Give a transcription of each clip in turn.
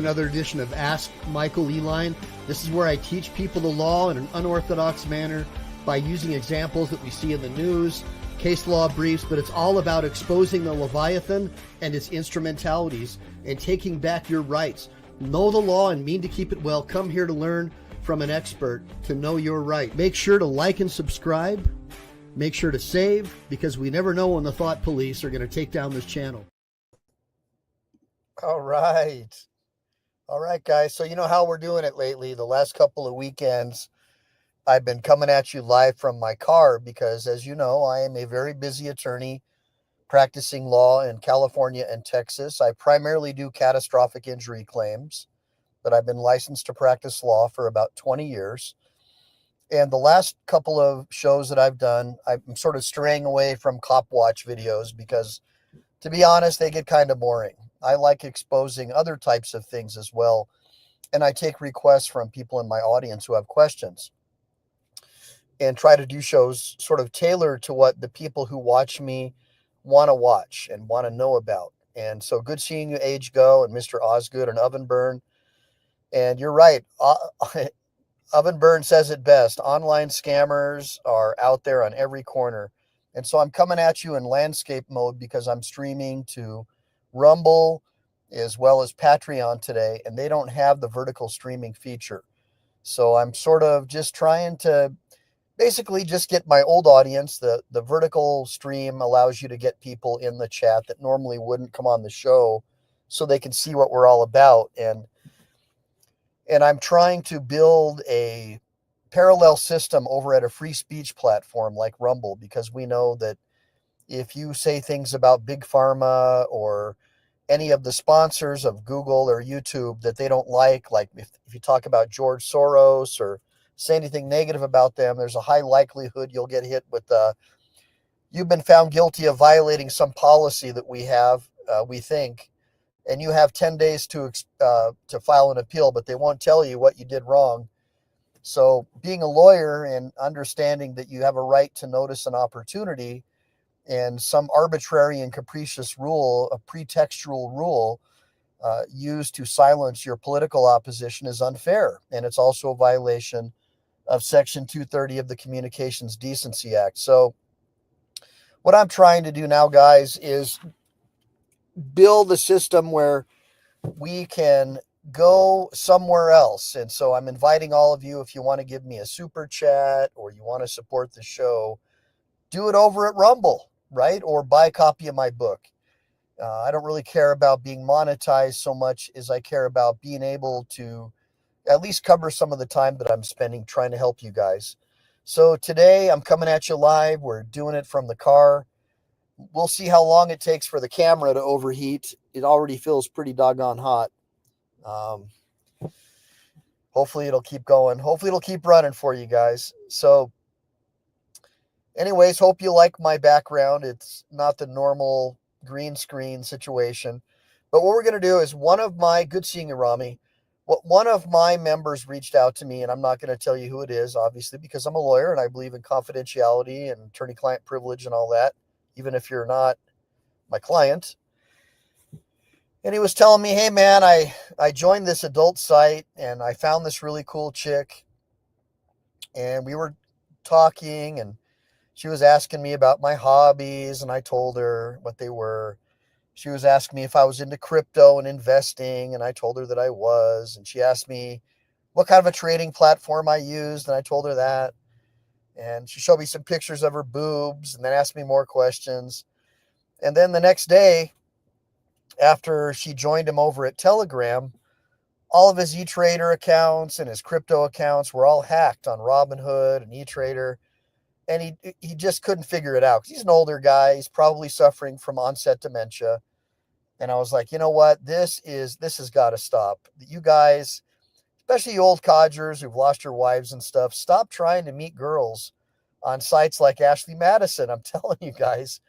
another edition of Ask Michael Eline. This is where I teach people the law in an unorthodox manner by using examples that we see in the news, case law briefs, but it's all about exposing the Leviathan and its instrumentalities and taking back your rights. Know the law and mean to keep it well. Come here to learn from an expert to know your right. Make sure to like and subscribe. Make sure to save, because we never know when the thought police are going to take down this channel. All right, guys. So you know how we're doing it lately. The last couple of weekends, I've been coming at you live from my car because, as you know, I am a very busy attorney practicing law in California and Texas. I primarily do catastrophic injury claims, but I've been licensed to practice law for about 20 years. And the last couple of shows that I've done, I'm sort of straying away from cop watch videos because, to be honest, they get kind of boring. I like exposing other types of things as well. And I take requests from people in my audience who have questions and try to do shows sort of tailored to what the people who watch me want to watch and want to know about. And so good seeing you, Age Go, and Mr. Osgood and Oven Burn. And you're right. Oven Burn says it best. Online scammers are out there on every corner. And so I'm coming at you in landscape mode because I'm streaming to Rumble as well as Patreon today, and they don't have the vertical streaming feature. So I'm sort of just trying to basically just get my old audience. The vertical stream allows you to get people in the chat that normally wouldn't come on the show so they can see what we're all about. And I'm trying to build a parallel system over at a free speech platform like Rumble, because we know that if you say things about Big Pharma or any of the sponsors of Google or YouTube that they don't like if you talk about George Soros or say anything negative about them, there's a high likelihood you'll get hit with you've been found guilty of violating some policy that we have, we think, and you have 10 days to file an appeal, but they won't tell you what you did wrong. So being a lawyer and understanding that you have a right to notice an opportunity, and some arbitrary and capricious rule, a pretextual rule used to silence your political opposition is unfair. And it's also a violation of Section 230 of the Communications Decency Act. So what I'm trying to do now, guys, is build a system where we can go somewhere else. And so I'm inviting all of you, if you want to give me a super chat or you want to support the show, do it over at Rumble, right? Or buy a copy of my book. I don't really care about being monetized so much as I care about being able to at least cover some of the time that I'm spending trying to help you guys. So today I'm coming at you live. We're doing it from the car. We'll see how long it takes for the camera to overheat. It already feels pretty doggone hot. Hopefully it'll keep going. Hopefully it'll keep running for you guys. So anyways, hope you like my background. It's not the normal green screen situation. But what we're going to do is good seeing you, Rami. One of my members reached out to me, and I'm not going to tell you who it is, obviously, because I'm a lawyer and I believe in confidentiality and attorney-client privilege and all that, even if you're not my client. And he was telling me, hey, man, I joined this adult site and I found this really cool chick. And we were talking and she was asking me about my hobbies and I told her what they were. She was asking me if I was into crypto and investing, and I told her that I was. And she asked me what kind of a trading platform I used, and I told her that. And she showed me some pictures of her boobs and then asked me more questions. And then the next day, after she joined him over at Telegram, all of his E-Trader accounts and his crypto accounts were all hacked on Robinhood and E-Trader. And he just couldn't figure it out. He's an older guy. He's probably suffering from onset dementia. And I was like, you know what? This has got to stop. You guys, especially you old codgers who've lost your wives and stuff, stop trying to meet girls on sites like Ashley Madison. I'm telling you guys,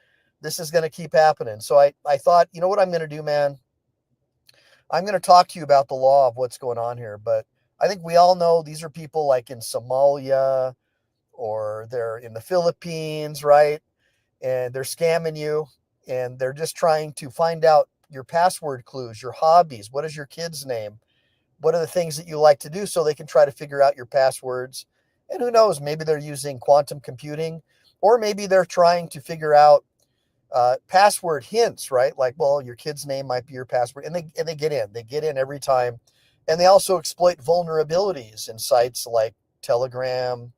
this is going to keep happening. So I thought, you know what I'm going to do, man? I'm going to talk to you about the law of what's going on here. But I think we all know these are people like in Somalia or they're in the Philippines, right? And they're scamming you and they're just trying to find out your password clues, your hobbies. What is your kid's name? What are the things that you like to do, so they can try to figure out your passwords. And who knows, maybe they're using quantum computing, or maybe they're trying to figure out password hints, right? Like, well, your kid's name might be your password, and they get in. They get in every time, and they also exploit vulnerabilities in sites like Telegram.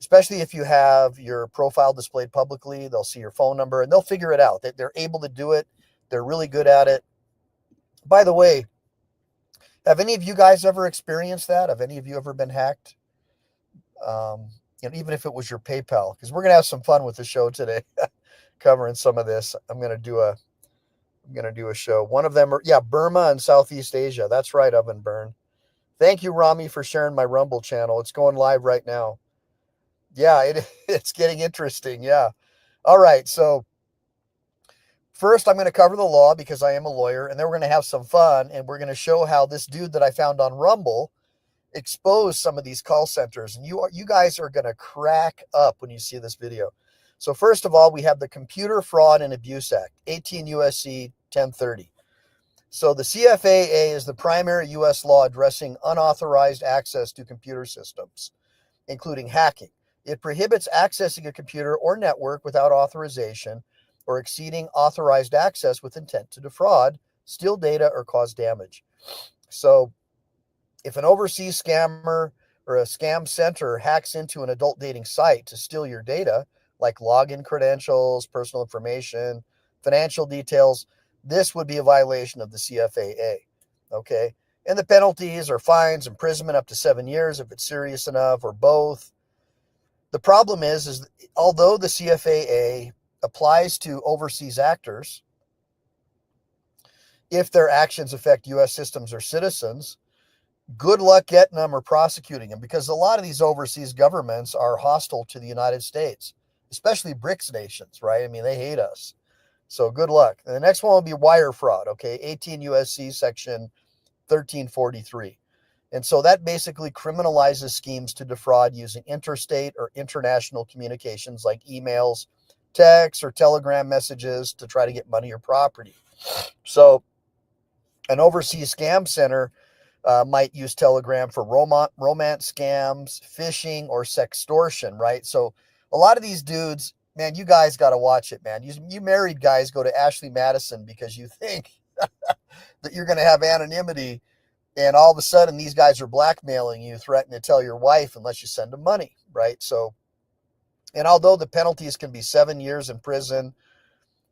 Especially if you have your profile displayed publicly, they'll see your phone number and they'll figure it out. They're able to do it. They're really good at it. By the way, have any of you guys ever experienced that? Have any of you ever been hacked? Um, even if it was your PayPal, because we're gonna have some fun with the show today, covering some of this. I'm gonna do a show. One of them are, yeah, Burma and Southeast Asia. That's right, Oven Burn. Thank you, Rami, for sharing my Rumble channel. It's going live right now. Yeah, it's getting interesting. Yeah. All right. So first, I'm going to cover the law because I am a lawyer, and then we're going to have some fun, and we're going to show how this dude that I found on Rumble exposed some of these call centers. And you guys are going to crack up when you see this video. So first of all, we have the Computer Fraud and Abuse Act, 18 USC 1030. So the CFAA is the primary U.S. law addressing unauthorized access to computer systems, including hacking. It prohibits accessing a computer or network without authorization or exceeding authorized access with intent to defraud, steal data, or cause damage. So if an overseas scammer or a scam center hacks into an adult dating site to steal your data, like login credentials, personal information, financial details, this would be a violation of the CFAA. Okay. And the penalties are fines, imprisonment up to 7 years if it's serious enough, or both. The problem is although the CFAA applies to overseas actors, if their actions affect U.S. systems or citizens, good luck getting them or prosecuting them, because a lot of these overseas governments are hostile to the United States, especially BRICS nations, right? I mean, they hate us. So good luck. And the next one will be wire fraud, okay? 18 USC section 1343. And so that basically criminalizes schemes to defraud using interstate or international communications like emails, texts, or telegram messages to try to get money or property. So an overseas scam center might use Telegram for romance scams, phishing, or sextortion, right? So a lot of these dudes, man, you guys got to watch it, man. You married guys go to Ashley Madison because you think that you're going to have anonymity. And all of a sudden, these guys are blackmailing you, threatening to tell your wife unless you send them money, right? So, and although the penalties can be 7 years in prison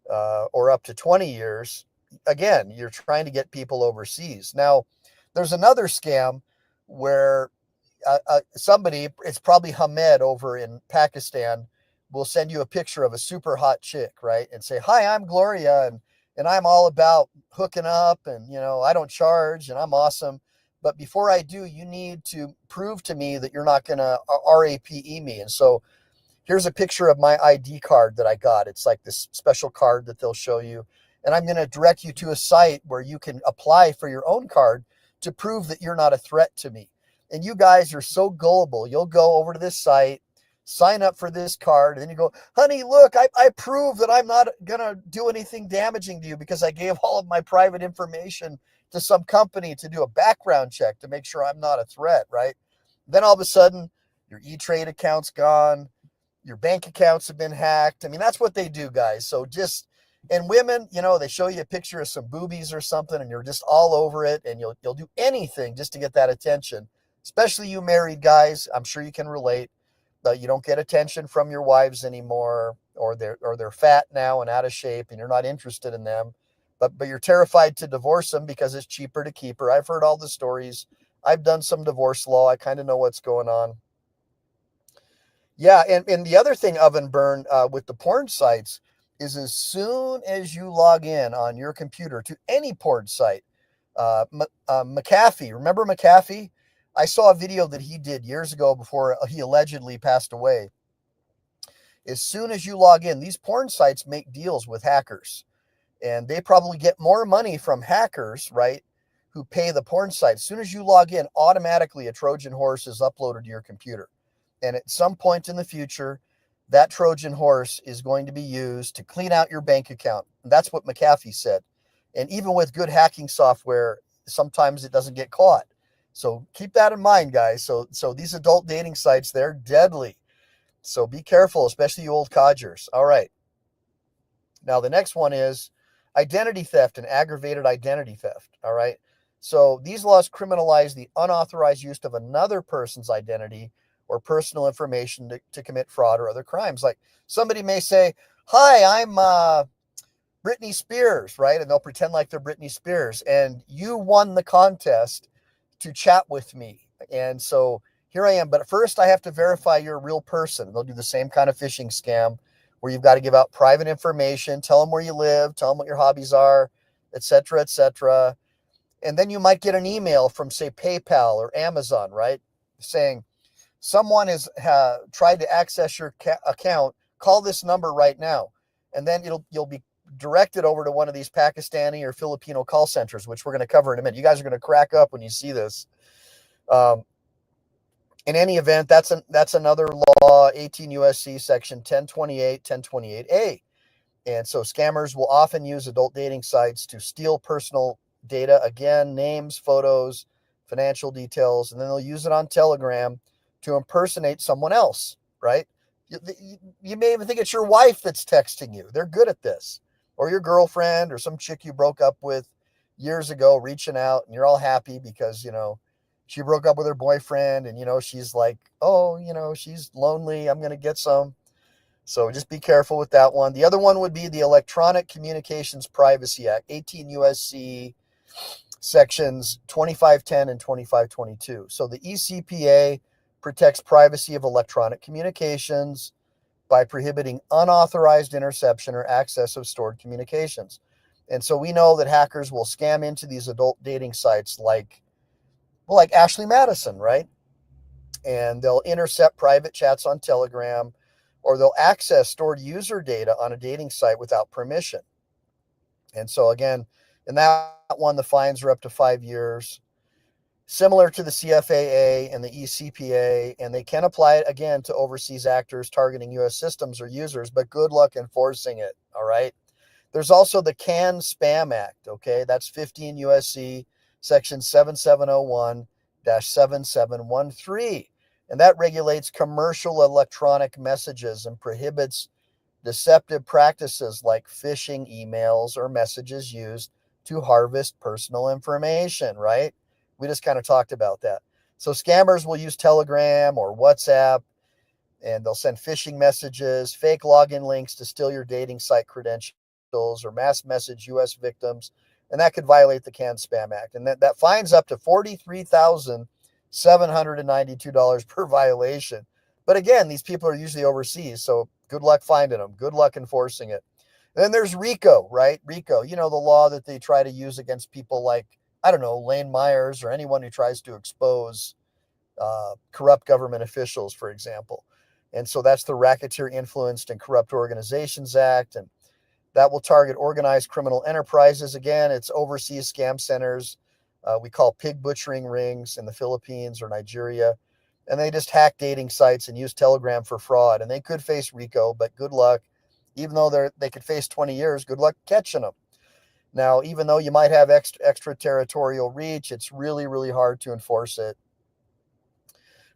or up to 20 years, again, you're trying to get people overseas. Now, there's another scam where somebody, it's probably Hamed over in Pakistan, will send you a picture of a super hot chick, right? And say, hi, I'm Gloria, and I'm all about hooking up, and, I don't charge, and I'm awesome. But before I do, you need to prove to me that you're not going to RAPE me. And so here's a picture of my ID card that I got. It's like this special card that they'll show you. And I'm going to direct you to a site where you can apply for your own card to prove that you're not a threat to me. And you guys are so gullible. You'll go over to this site, sign up for this card, and then you go, honey, look, I prove that I'm not going to do anything damaging to you because I gave all of my private information to some company to do a background check to make sure I'm not a threat, right? Then all of a sudden, your E-Trade account's gone, your bank accounts have been hacked. I mean, that's what they do, guys. So and women, they show you a picture of some boobies or something, and you're just all over it, and you'll do anything just to get that attention, especially you married guys. I'm sure you can relate. You don't get attention from your wives anymore, or they're fat now and out of shape, and you're not interested in them, but you're terrified to divorce them because it's cheaper to keep her. I've heard all the stories. I've done some divorce law. I kind of know what's going on. Yeah, and the other thing, Oven Burn, with the porn sites is as soon as you log in on your computer to any porn site, McAfee, remember McAfee? I saw a video that he did years ago before he allegedly passed away. As soon as you log in, these porn sites make deals with hackers, and they probably get more money from hackers, right, who pay the porn site. As soon as you log in, automatically a Trojan horse is uploaded to your computer. And at some point in the future, that Trojan horse is going to be used to clean out your bank account. And that's what McAfee said. And even with good hacking software, sometimes it doesn't get caught. So keep that in mind, guys. So these adult dating sites, they're deadly. So be careful, especially you old codgers. All right. Now, the next one is identity theft and aggravated identity theft. All right. So these laws criminalize the unauthorized use of another person's identity or personal information to commit fraud or other crimes. Like somebody may say, "Hi, I'm Britney Spears," right? And they'll pretend like they're Britney Spears. And you won the contest to chat with me. And so here I am. But first, I have to verify you're a real person. They'll do the same kind of phishing scam where you've got to give out private information, tell them where you live, tell them what your hobbies are, et cetera, et cetera. And then you might get an email from, say, PayPal or Amazon, right? Saying someone has tried to access your account. Call this number right now. And then you'll be directed over to one of these Pakistani or Filipino call centers, which we're going to cover in a minute. You guys are going to crack up when you see this. In any event, that's another law, 18 U.S.C. section 1028, 1028A. And so scammers will often use adult dating sites to steal personal data, again, names, photos, financial details, and then they'll use it on Telegram to impersonate someone else, right? You may even think it's your wife that's texting you. They're good at this. Or your girlfriend or some chick you broke up with years ago reaching out, and you're all happy because, she broke up with her boyfriend and, she's like, oh, she's lonely. I'm going to get some. So just be careful with that one. The other one would be the Electronic Communications Privacy Act, 18 U.S.C. sections 2510 and 2522. So the ECPA protects privacy of electronic communications by prohibiting unauthorized interception or access of stored communications. And so we know that hackers will scam into these adult dating sites like Ashley Madison, right? And they'll intercept private chats on Telegram, or they'll access stored user data on a dating site without permission. And so again, in that one, the fines are up to 5 years, similar to the CFAA and the ECPA, and they can apply it again to overseas actors targeting U.S. systems or users, but good luck enforcing it, all right? There's also the CAN Spam Act, okay? That's 15 U.S.C. section 7701-7713, and that regulates commercial electronic messages and prohibits deceptive practices like phishing emails or messages used to harvest personal information, right? We just kind of talked about that. So scammers will use Telegram or WhatsApp, and they'll send phishing messages, fake login links to steal your dating site credentials, or mass message U.S. victims, and that could violate the CAN Spam Act. And that fines up to $43,792 per violation. But again, these people are usually overseas, so good luck finding them. Good luck enforcing it. And then there's RICO, right? RICO, the law that they try to use against people like, I don't know, Lane Myers or anyone who tries to expose corrupt government officials, for example. And so that's the Racketeer Influenced and Corrupt Organizations Act. And that will target organized criminal enterprises. Again, it's overseas scam centers we call pig butchering rings in the Philippines or Nigeria. And they just hack dating sites and use Telegram for fraud. And they could face RICO, but good luck. Even though they could face 20 years, good luck catching them. Now, even though you might have extraterritorial reach, it's really, really hard to enforce it.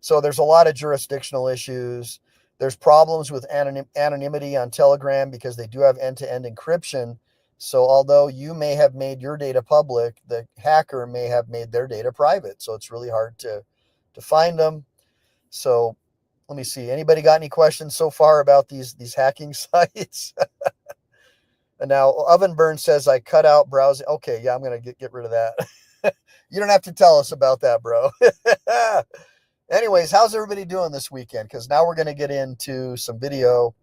So there's a lot of jurisdictional issues. There's problems with anonymity on Telegram because they do have end-to-end encryption. So although you may have made your data public, the hacker may have made their data private. So it's really hard to find them. So let me see. Anybody got any questions so far about these hacking sites? And now Ovenburn says I cut out browsing. Okay, yeah, I'm gonna get rid of that. You don't have to tell us about that, bro. Anyways, how's everybody doing this weekend? Because now we're gonna get into some video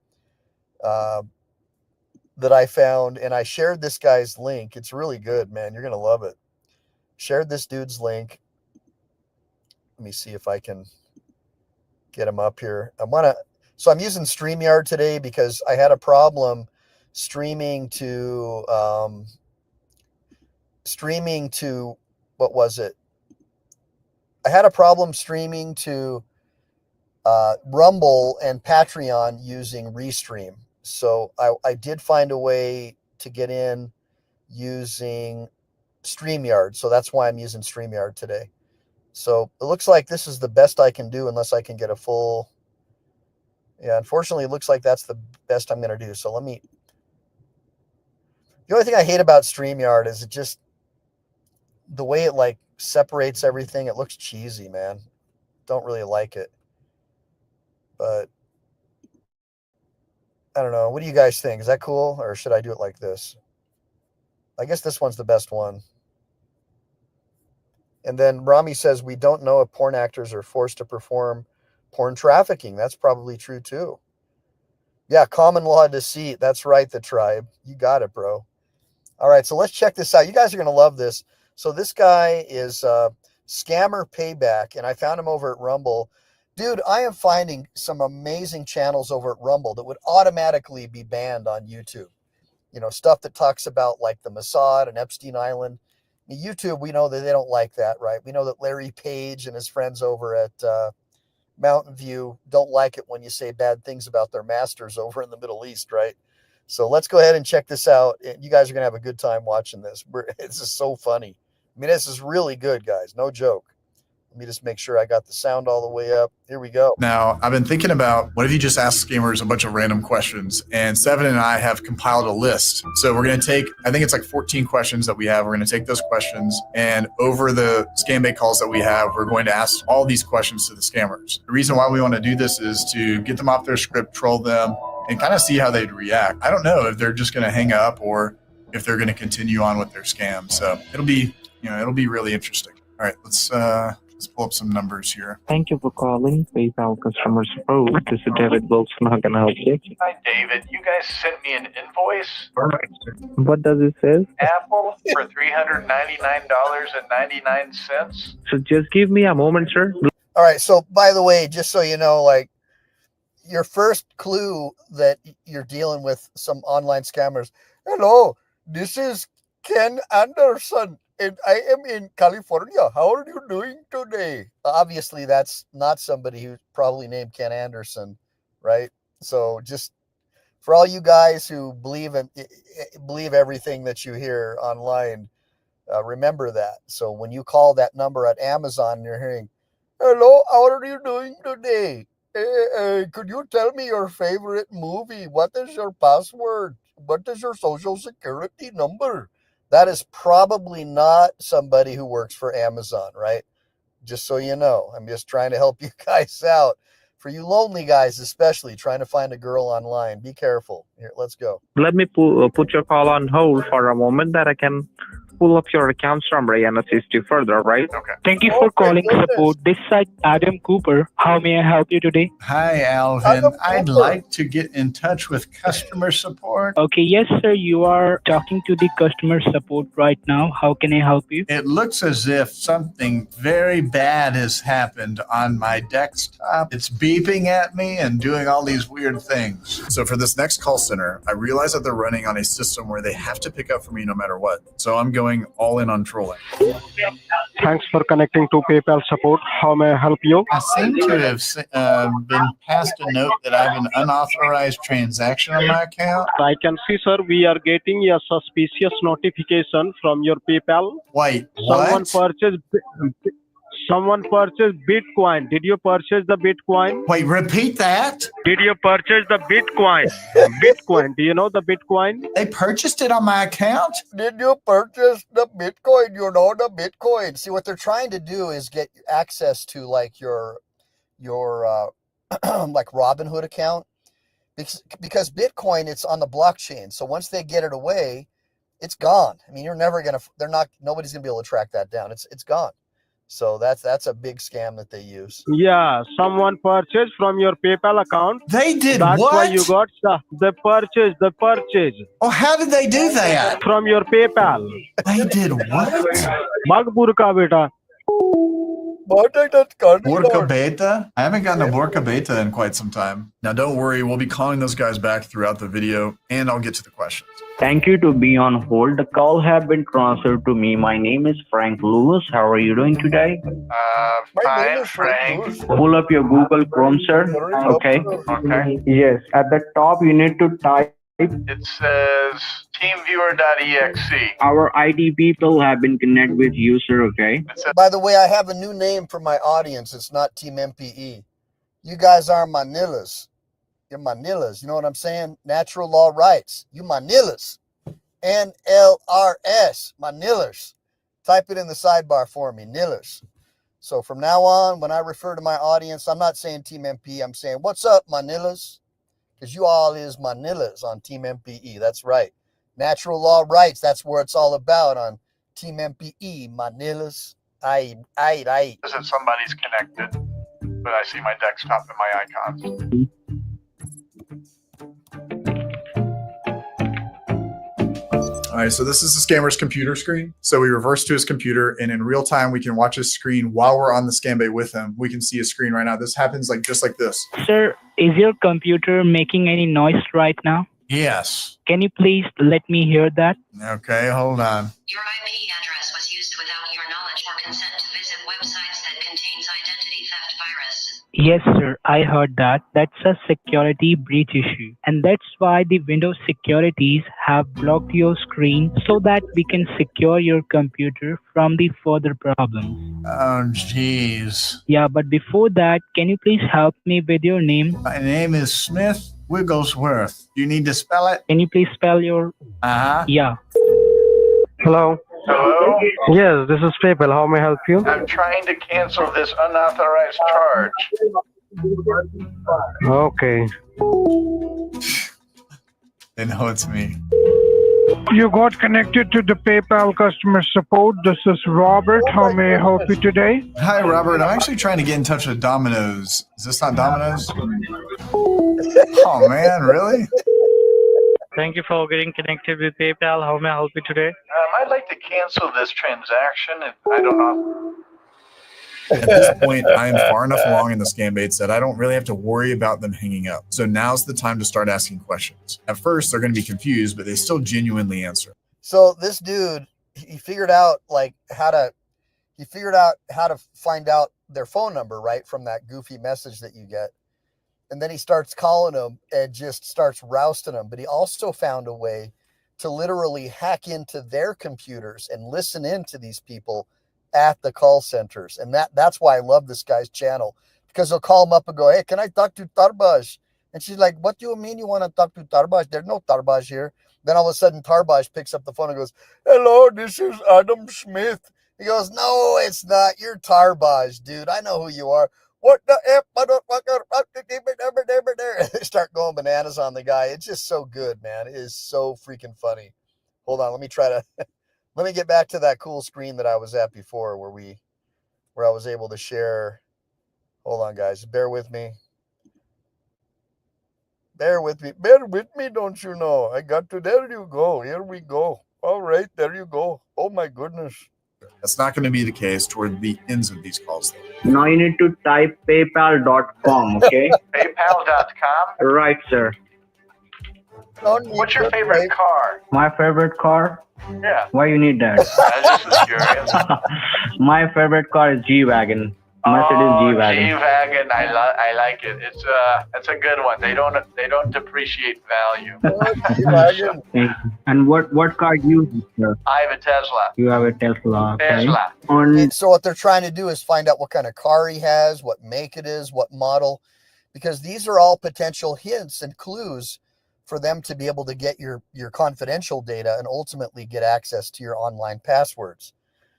that I found, and I shared this guy's link. It's really good, man. You're gonna love it. Shared this dude's link. Let me see if I can get him up here. So I'm using StreamYard today because I had a problem streaming to what was it? I had a problem streaming to Rumble and Patreon using Restream. So I did find a way to get in using StreamYard. So that's why I'm using StreamYard today. So it looks like this is the best I can do unless I can get a full. Yeah, unfortunately, it looks like that's the best I'm going to do. So let me. The only thing I hate about StreamYard is it just the way it like separates everything. It looks cheesy, man. Don't really like it. But I don't know. What do you guys think? Is that cool, or should I do it like this? I guess this one's the best one. And then Rami says, we don't know if porn actors are forced to perform porn trafficking. That's probably true too. Yeah, common law deceit. That's right, the tribe. You got it, bro. All right, so let's check this out. You guys are going to love this. So this guy is Scammer Payback, and I found him over at Rumble. Dude, I am finding some amazing channels over at Rumble that would automatically be banned on YouTube. You know, stuff that talks about like the Mossad and Epstein Island. YouTube, we know that they don't like that, right? We know that Larry Page and his friends over at Mountain View don't like it when you say bad things about their masters over in the Middle East, right? So let's go ahead and check this out. You guys are going to have a good time watching this. This is so funny. I mean, this is really good, guys. No joke. Let me just make sure I got the sound all the way up. Here we go. Now, I've been thinking about what if you just ask scammers a bunch of random questions, and Seven and I have compiled a list. So we're going to take, I think it's like 14 questions that we have. We're going to take those questions, and over the scam bait calls that we have, we're going to ask all these questions to the scammers. The reason why we want to do this is to get them off their script, troll them, and kind of see how they'd react. I don't know if they're just going to hang up or if they're going to continue on with their scam. So it'll be really interesting. All right, let's pull up some numbers here. Thank you for calling PayPal customer support. This is David Wilson. How can I help you? Hi, David. You guys sent me an invoice. What does it say? Apple for $399.99. So just give me a moment, sir. All right. So by the way, just so you know, like your first clue that you're dealing with some online scammers. Hello, this is Ken Anderson. And I am in California. How are you doing today? Obviously, that's not somebody who's probably named Ken Anderson, right? So just for all you guys who believe everything that you hear online, remember that. So when you call that number at Amazon, you're hearing, hello, how are you doing today? Could you tell me your favorite movie? What is your password? What is your social security number? That is probably not somebody who works for Amazon, right? Just so you know, I'm just trying to help you guys out. For you lonely guys, especially trying to find a girl online, be careful. Here, let's go. Let me put your call on hold for a moment that I can pull up your account summary and assist you further, right? Okay. Thank you for calling support. This side Adam Cooper. How may I help you today? Hi, Alvin. I'd like to get in touch with customer support. Okay, yes, sir. You are talking to the customer support right now. How can I help you? It looks as if something very bad has happened on my desktop. It's beeping at me and doing all these weird things. So for this next call center, I realize that they're running on a system where they have to pick up for me no matter what. So I'm going all in on trolling. Thanks for connecting to PayPal support. How may I help you? I seem to have been passed a note that I have an unauthorized transaction on my account. I can see, sir, we are getting a suspicious notification from your PayPal. Wait, what? Someone purchased Bitcoin. Did you purchase the Bitcoin? Wait, repeat that? Did you purchase the Bitcoin? Bitcoin. Do you know the Bitcoin? They purchased it on my account? Did you purchase the Bitcoin? You know the Bitcoin. See, what they're trying to do is get access to like your like Robinhood account, because Bitcoin, it's on the blockchain. So once they get it away, it's gone. I mean, nobody's gonna be able to track that down. It's gone. So that's a big scam that they use. Yeah, someone purchased from your PayPal account. They did That's what? why you got the purchase. Oh, how did they do that? From your PayPal. They did what? Magburka beta. Borka Beta? I haven't gotten a Borka Beta in quite some time. Now, don't worry. We'll be calling those guys back throughout the video, and I'll get to the questions. Thank you to be on hold. The call has been transferred to me. My name is Frank Lewis. How are you doing today? Fine, Frank. Pull up your Google Chrome, sir. Okay. Okay. Yes. At the top, you need to type It says teamviewer.exe. Our IT people have been connected with you, sir, okay? It says By the way, I have a new name for my audience. It's not Team MPE. You guys are Manillas. You're Manillas. You know what I'm saying? Natural law rights. You Manillas. NLRS. Manillas. Type it in the sidebar for me. Nillers. So from now on, when I refer to my audience, I'm not saying Team MPE. I'm saying, what's up, Manillas? Because you all is Manillas on Team MPE. That's right. Natural law rights. That's where it's all about on Team MPE. Manillas. Aye. that somebody's connected, but I see my desktop and my icons. All right, so this is the scammer's computer screen. So we reverse to his computer, and in real time, we can watch his screen while we're on the scam bay with him. We can see his screen right now. This happens like just like this. Sir, is your computer making any noise right now? Yes. Can you please let me hear that? Okay, hold on. Your IP address was used without your knowledge or consent to visit websites that contains identity theft virus. Yes, sir, I heard that. That's a security breach issue. And that's why the Windows securities have blocked your screen so that we can secure your computer from the further problems. Oh, jeez. Yeah, but before that, can you please help me with your name? My name is Smith Wigglesworth. Do you need to spell it? Can you please spell your... Uh-huh. Yeah. Hello. Hello? Yes, this is PayPal. How may I help you? I'm trying to cancel this unauthorized charge. Okay. They know it's me. You got connected to the PayPal customer support. This is Robert. How may I help you today? Hi, Robert. I'm actually trying to get in touch with Domino's. Is this not Domino's? Oh, man, really? Thank you for getting connected with PayPal. How may I help you today? I'd like to cancel this transaction, and I don't know. At this point, I am far enough along in the scam baits that I don't really have to worry about them hanging up. So now's the time to start asking questions. At first, they're going to be confused, but they still genuinely answer. So this dude, he figured out how to find out their phone number, right, from that goofy message that you get. And then he starts calling them and just starts rousting them. But he also found a way to literally hack into their computers and listen in to these people at the call centers. And that's why I love this guy's channel, because he'll call them up and go, hey, can I talk to Tarbaj? And she's like, what do you mean you want to talk to Tarbaj? There's no Tarbaj here. Then all of a sudden Tarbaj picks up the phone and goes, hello, this is Adam Smith. He goes, no, it's not. You're Tarbaj, dude. I know who you are. What the F, motherfucker? They start going bananas on the guy. It's just so good, man. It is so freaking funny. Hold on, let me get back to that cool screen that I was at before where I was able to share. Hold on, guys. Bear with me. Bear with me, don't you know? There you go. Here we go. All right, there you go. Oh my goodness. That's not going to be the case toward the ends of these calls, though. Now you need to type paypal.com, okay? PayPal.com? Right, sir. What's your favorite car? My favorite car? Yeah. Why you need that? I just was curious. My favorite car is G-Wagon. Mercedes G-Wagon. G-Wagon, I like it. It's a good one. They don't depreciate value. And what car do you have, sir? I have a Tesla. You have a Tesla. Okay. Tesla. So what they're trying to do is find out what kind of car he has, what make it is, what model, because these are all potential hints and clues for them to be able to get your confidential data and ultimately get access to your online passwords.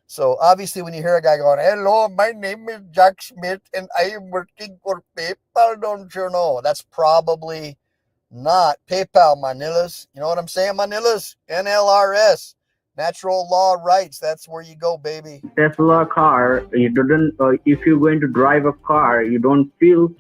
So obviously when you hear a guy going, hello, my name is Jack Smith and I am working for PayPal, don't you know? That's probably not PayPal, Manillas. You know what I'm saying, Manillas? NLRS, natural law rights. That's where you go, baby. Tesla car, you don't, if you're going to drive a car, you don't feel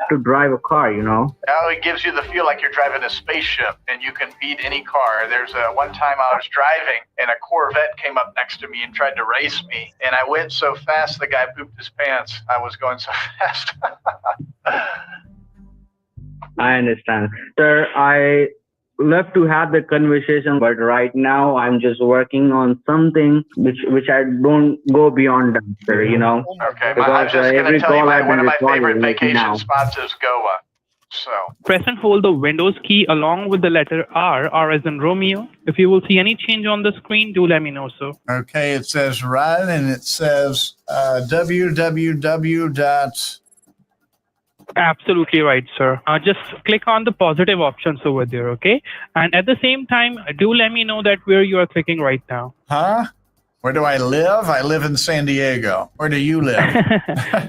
to drive a car, you know? Now it gives you the feel like you're driving a spaceship and you can beat any car. There's one time I was driving and a Corvette came up next to me and tried to race me. And I went so fast, the guy pooped his pants. I was going so fast. I understand. Sir, I love to have the conversation, but right now I'm just working on something which I don't go beyond that, sir, you know? Okay, because I'm just going to tell you I've one been of my favorite recording vacation now. spots is Goa. So, Press and hold the Windows key along with the letter R as in Romeo. If you will see any change on the screen, do let me know, sir. Okay, it says run, and it says www. Absolutely right, sir. Just click on the positive options over there, okay? And at the same time, do let me know that where you are clicking right now. Huh? Where do I live? I live in San Diego. Where do you live?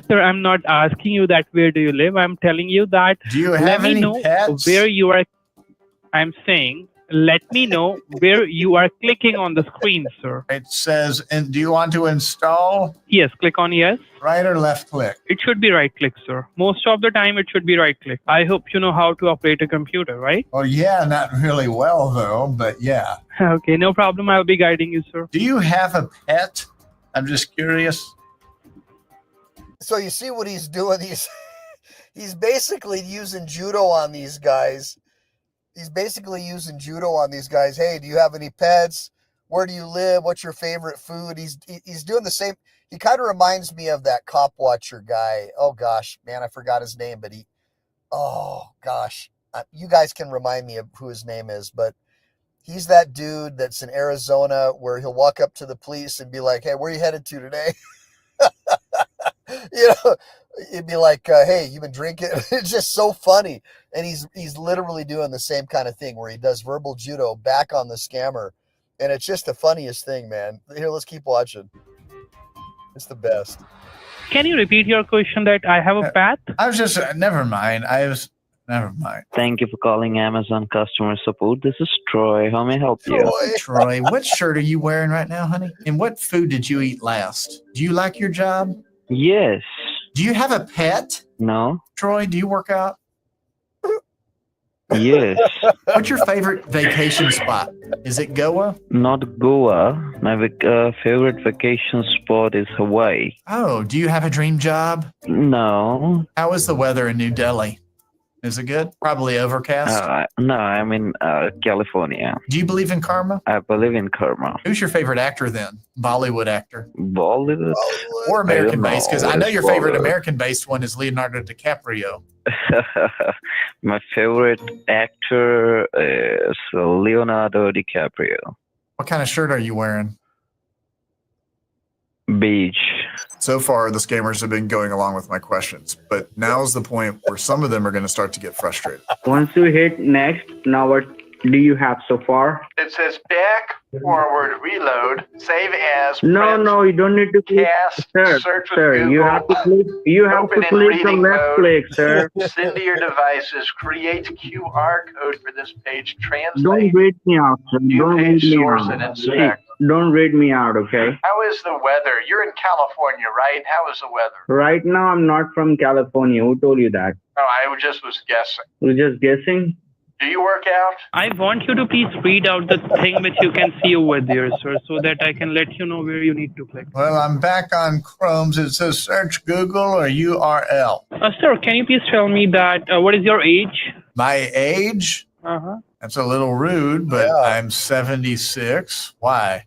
Sir, I'm not asking you that where do you live. I'm telling you that Do you let have me any know pets? where you are. I'm saying let me know where you are clicking on the screen, sir. It says, and do you want to install? Yes, click on yes. Right or left click? It should be right click, sir. Most of the time it should be right click. I hope you know how to operate a computer, right? Well, yeah, not really well though, but yeah. Okay, no problem. I'll be guiding you, sir. Do you have a pet? I'm just curious. So you see what he's doing? He's basically using judo on these guys. Hey, do you have any pets? Where do you live? What's your favorite food? He's doing the same. He kind of reminds me of that cop watcher guy. Oh gosh, man, I forgot his name, but you guys can remind me of who his name is, but he's that dude that's in Arizona where he'll walk up to the police and be like, "Hey, where are you headed to today?" You know, it'd be like, "Hey, you been drinking?" It's just so funny. And he's literally doing the same kind of thing where he does verbal judo back on the scammer. And it's just the funniest thing, man. Here, let's keep watching. It's the best. Can you repeat your question that I have a pet? I was just, never mind. Never mind. Thank you for calling Amazon customer support. This is Troy. How may I help you? Troy, what shirt are you wearing right now, honey? And what food did you eat last? Do you like your job? Yes. Do you have a pet? No. Troy, do you work out? Yes. What's your favorite vacation spot? Is it Goa? Not Goa. My favorite vacation spot is Hawaii. Oh, do you have a dream job? No. How is the weather in New Delhi? Is it good? Probably overcast. No, I'm in California. Do you believe in karma? I believe in karma. Who's your favorite actor then? Bollywood actor? Bollywood? Or American I don't based? Because know. I know your It's favorite Bollywood. American based one is Leonardo DiCaprio. My favorite actor is Leonardo DiCaprio. What kind of shirt are you wearing? Beach. So far, the scammers have been going along with my questions, but now's the point where some of them are going to start to get frustrated. Once you hit next, now what do you have so far? it says back, forward, reload, save as, No, print, no, you don't need to click. cast, Sir, search with sir, Google, you have to click. You have open to in click the reading left mode, click, sir. send to your devices, create QR code for this page, Don't translate, read me out, sir. new Don't read page me source, out. and inspect. Don't read me out, okay? How is the weather? You're in California, right? How is the weather? Right now, I'm not from California. Who told you that? Oh, I just was guessing. You're just guessing? Do you work out? I want you to please read out the thing which you can see over there, sir, so that I can let you know where you need to click. Well, I'm back on Chrome's. It says search Google or URL. Sir, can you please tell me that what is your age? My age? Uh-huh. That's a little rude, but Yeah. I'm 76. Why?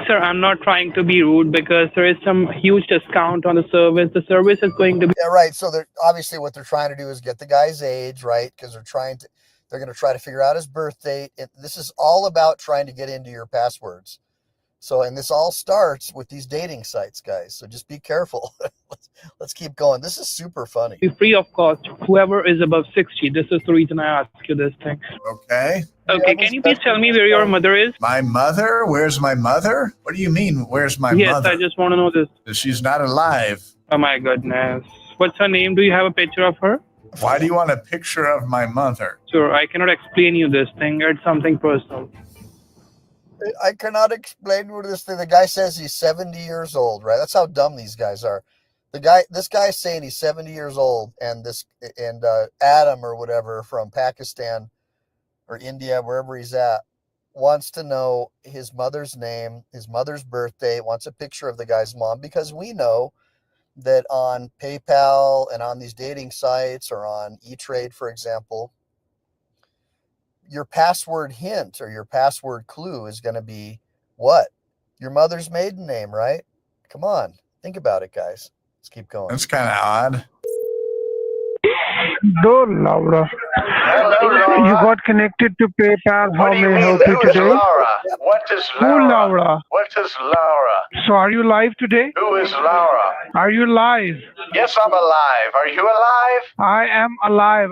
Sir, I'm not trying to be rude because there is some huge discount on the service. The service is going to be Yeah, right. So they're obviously what they're trying to do is get the guy's age, right? Because they're going to try to figure out his birth date. This is all about trying to get into your passwords. So, and this all starts with these dating sites, guys. So just be careful. Let's keep going. This is super funny. free of cost. Whoever is above 60. This is the reason I asked you this thing. Okay. Okay, can you please tell me where your mother is? My mother? Where's my mother? What do you mean, where's my Yes, mother? I just want to know this. She's not alive. Oh my goodness. What's her name? Do you have a picture of her? Why do you want a picture of my mother? Sure, I cannot explain you this thing. It's something personal. I cannot explain what this thing. The guy says he's 70 years old, right? That's how dumb these guys are. This guy is saying he's 70 years old, and Adam or whatever from Pakistan or India, wherever he's at, wants to know his mother's name, his mother's birthday, wants a picture of the guy's mom, because we know that on PayPal and on these dating sites or on E-Trade, for example, your password hint or your password clue is going to be what? Your mother's maiden name, right? Come on. Think about it, guys. Let's keep going. That's kind of odd. Hello, Laura. Hello, Laura. You got connected to PayPal. What How do you may I mean? help you Who is today? Laura? What is Who, Laura? Laura? What is Laura? So are you live today? Who is Laura? Are you live? Yes, I'm alive. Are you alive? I am alive.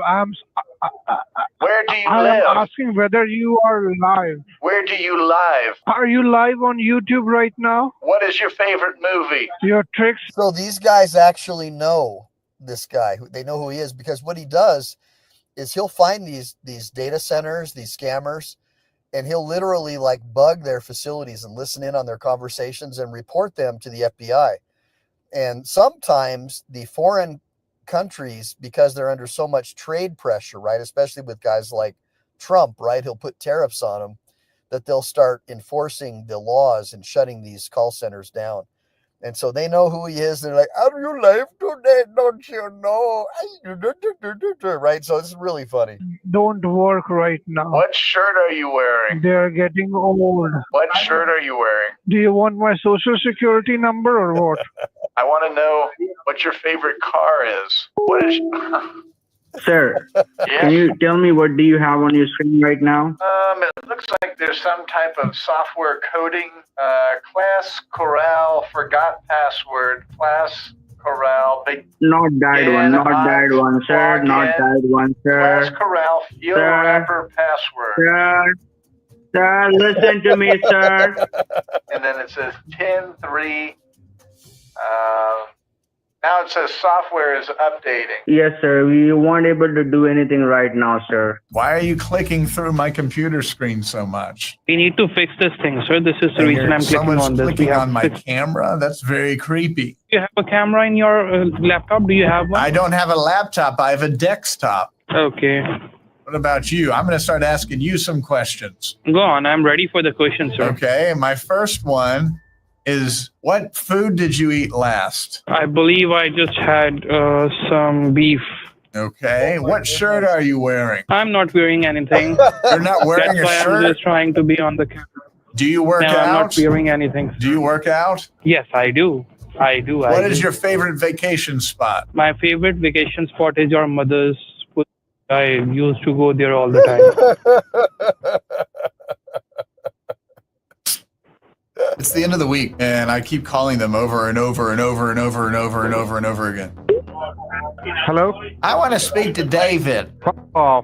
Where do you I live? am asking whether you are live. Where do you live? Are you live on YouTube right now? What is your favorite movie? Your tricks. So these guys actually know this guy. They know who he is, because what he does is he'll find these data centers, these scammers, and he'll literally like bug their facilities and listen in on their conversations and report them to the FBI. And sometimes the foreign countries, because they're under so much trade pressure, right, especially with guys like Trump, right, he'll put tariffs on them, that they'll start enforcing the laws and shutting these call centers down. And so they know who he is. They're like, are you live today? Don't you know? Right? So it's really funny. Don't work right now. What shirt are you wearing? They're getting old. What shirt are you wearing? Do you want my social security number or what? I want to know what your favorite car is. What is? Sir, Yes. can you tell me what do you have on your screen right now? It looks like there's some type of software coding. Class Corral forgot password. Class Corral big. Not that one, not that one, sir. Not that one, Class sir. Corral field Sir. wrapper password. Sir, listen to me, sir. And then it says 10-3. Now it says software is updating. Yes, sir. We weren't able to do anything right now, sir. Why are you clicking through my computer screen so much? We need to fix this thing, sir. This is the And reason I'm clicking someone's on this. We clicking have on to my fix- camera? That's very creepy. Do you have a camera in your laptop? Do you have one? I don't have a laptop. I have a desktop. Okay. What about you? I'm going to start asking you some questions. Go on. I'm ready for the question, sir. Okay. My first one is, what food did you eat last? I believe I just had some beef. Okay. What shirt are you wearing? I'm not wearing anything. You're not wearing That's a why I'm shirt? just trying to be on the camera. Do you work No, out? I'm not wearing anything. Do you work out? Yes, I do. I do. What is your favorite vacation spot? My favorite vacation spot is your mother's. I used to go there all the time. It's the end of the week, and I keep calling them over and over and over and over and over and over and over again. Hello? I want to speak to David. Oh,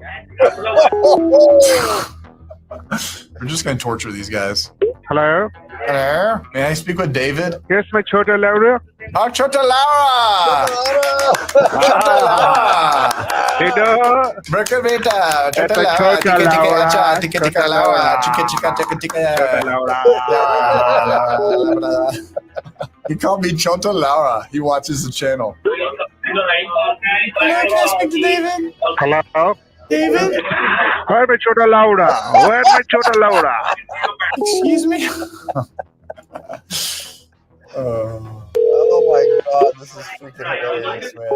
We're just going to torture these guys. hello? Hello? May I speak with David? Yes, my Chota Laura? Oh, Chota Laura! Chota Laura! Hello? Berka beta! Chota Ito, Laura! Chota Tika tika Laura. acha! Tika tika Chota Laura! Laura. Chika chika tika tika! Chota Laura. He called me Chota Laura. He watches the channel. Hello, can I speak to David? Hello? David? Where my Chota Laura? Where my Chota Laura? Excuse me? Oh my God, this is freaking hilarious, man.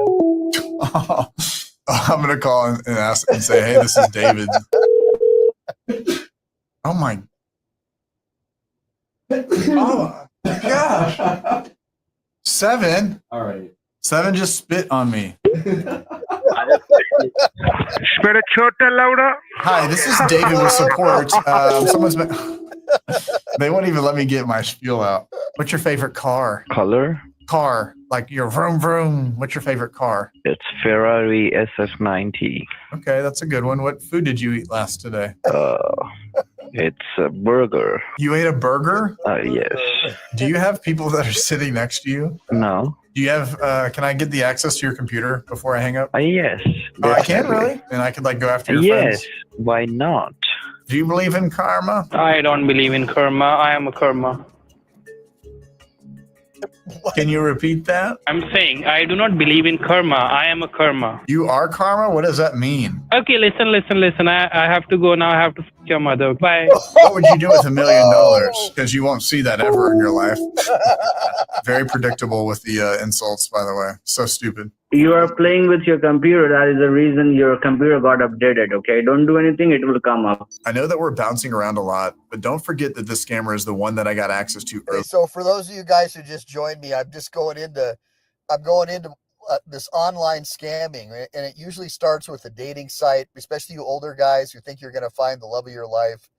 I'm gonna call and ask and say, "Hey, this is David." Oh my! Oh my gosh! 7. All right. 7 just spit on me. Spera Chota Laura? Hi, this is David with support. Someone's been. They won't even let me get my spiel out. What's your favorite car? Color? Car, like your vroom vroom. What's your favorite car? It's Ferrari SF90. Okay, that's a good one. What food did you eat last today? It's a burger. You ate a burger? Yes. Do you have people that are sitting next to you? No. Do you have, can I get the access to your computer before I hang up? Yes. Oh, I can definitely. really? And I could like go after your Yes. friends? Why not? Do you believe in karma? I don't believe in karma. I am a karma. Can you repeat that? I'm saying I do not believe in karma. I am a karma. You are karma? What does that mean? Okay, listen. I have to go now. I have to f your mother. Bye. What would you do with $1 million? Because you won't see that ever in your life. Very predictable with the insults, by the way. So stupid. You are playing with your computer. That is the reason your computer got updated, okay? Don't do anything. It will come up. I know that we're bouncing around a lot, but don't forget that this scammer is the one that I got access to Okay, early. so for those of you guys who just joined me, I'm going into this online scamming, and it usually starts with a dating site, especially you older guys who think you're going to find the love of your life.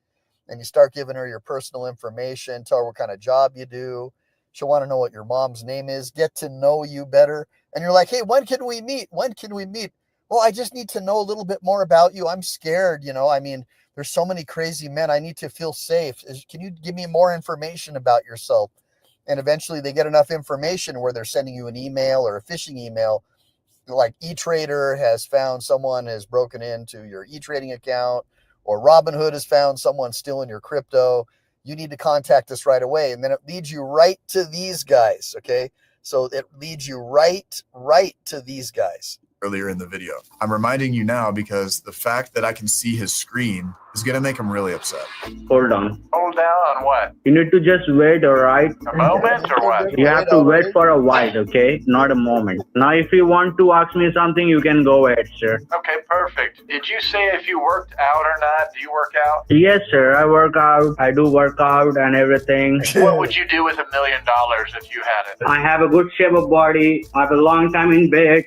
And you start giving her your personal information, tell her what kind of job you do. She'll want to know what your mom's name is, get to know you better. And you're like, hey, when can we meet? When can we meet? Well, I just need to know a little bit more about you. I'm scared, I mean, there's so many crazy men. I need to feel safe. Can you give me more information about yourself? And eventually they get enough information where they're sending you an email or a phishing email. Like E-Trader has found someone has broken into your e-trading account, or Robinhood has found someone stealing your crypto. You need to contact us right away. And then it leads you right to these guys. Okay. So it leads you right to these guys. Earlier in the video. I'm reminding you now because the fact that I can see his screen is going to make him really upset. Hold on. Hold down on what? You need to just wait, all right? A moment or what? You have to wait for a while, okay? Not a moment. Now, if you want to ask me something, you can go ahead, sir. Okay, perfect. Did you say if you worked out or not? Do you work out? Yes, sir. I work out. I do work out and everything. What would you do with $1 million if you had it? I have a good shape of body. I have a long time in bed.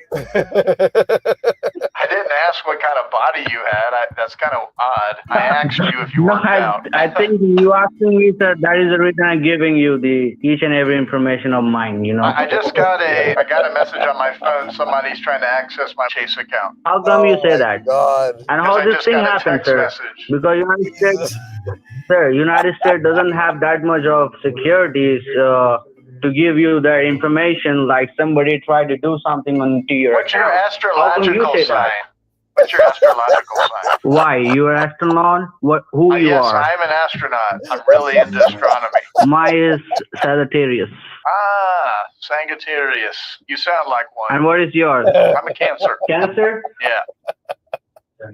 I didn't ask what kind of body you had. That's kind of odd. I asked you if you worked out. I think you asking me, sir. That is the reason I'm giving you the each and every information of mine. I just got a message on my phone. Somebody's trying to access my Chase account. How come you say that? God. And how this thing happened, sir? Because United States, sir, United States doesn't have that much of securities to give you that information. Like somebody tried to do something onto your What's your account. astrological sign? What's your astrological sign? Why? You're an astronaut? Who you yes, are? I'm an astronaut. I'm really into astronomy. Mine is Sagittarius. Ah, Sagittarius. You sound like one. And what is yours? I'm a Cancer. Cancer? Yeah.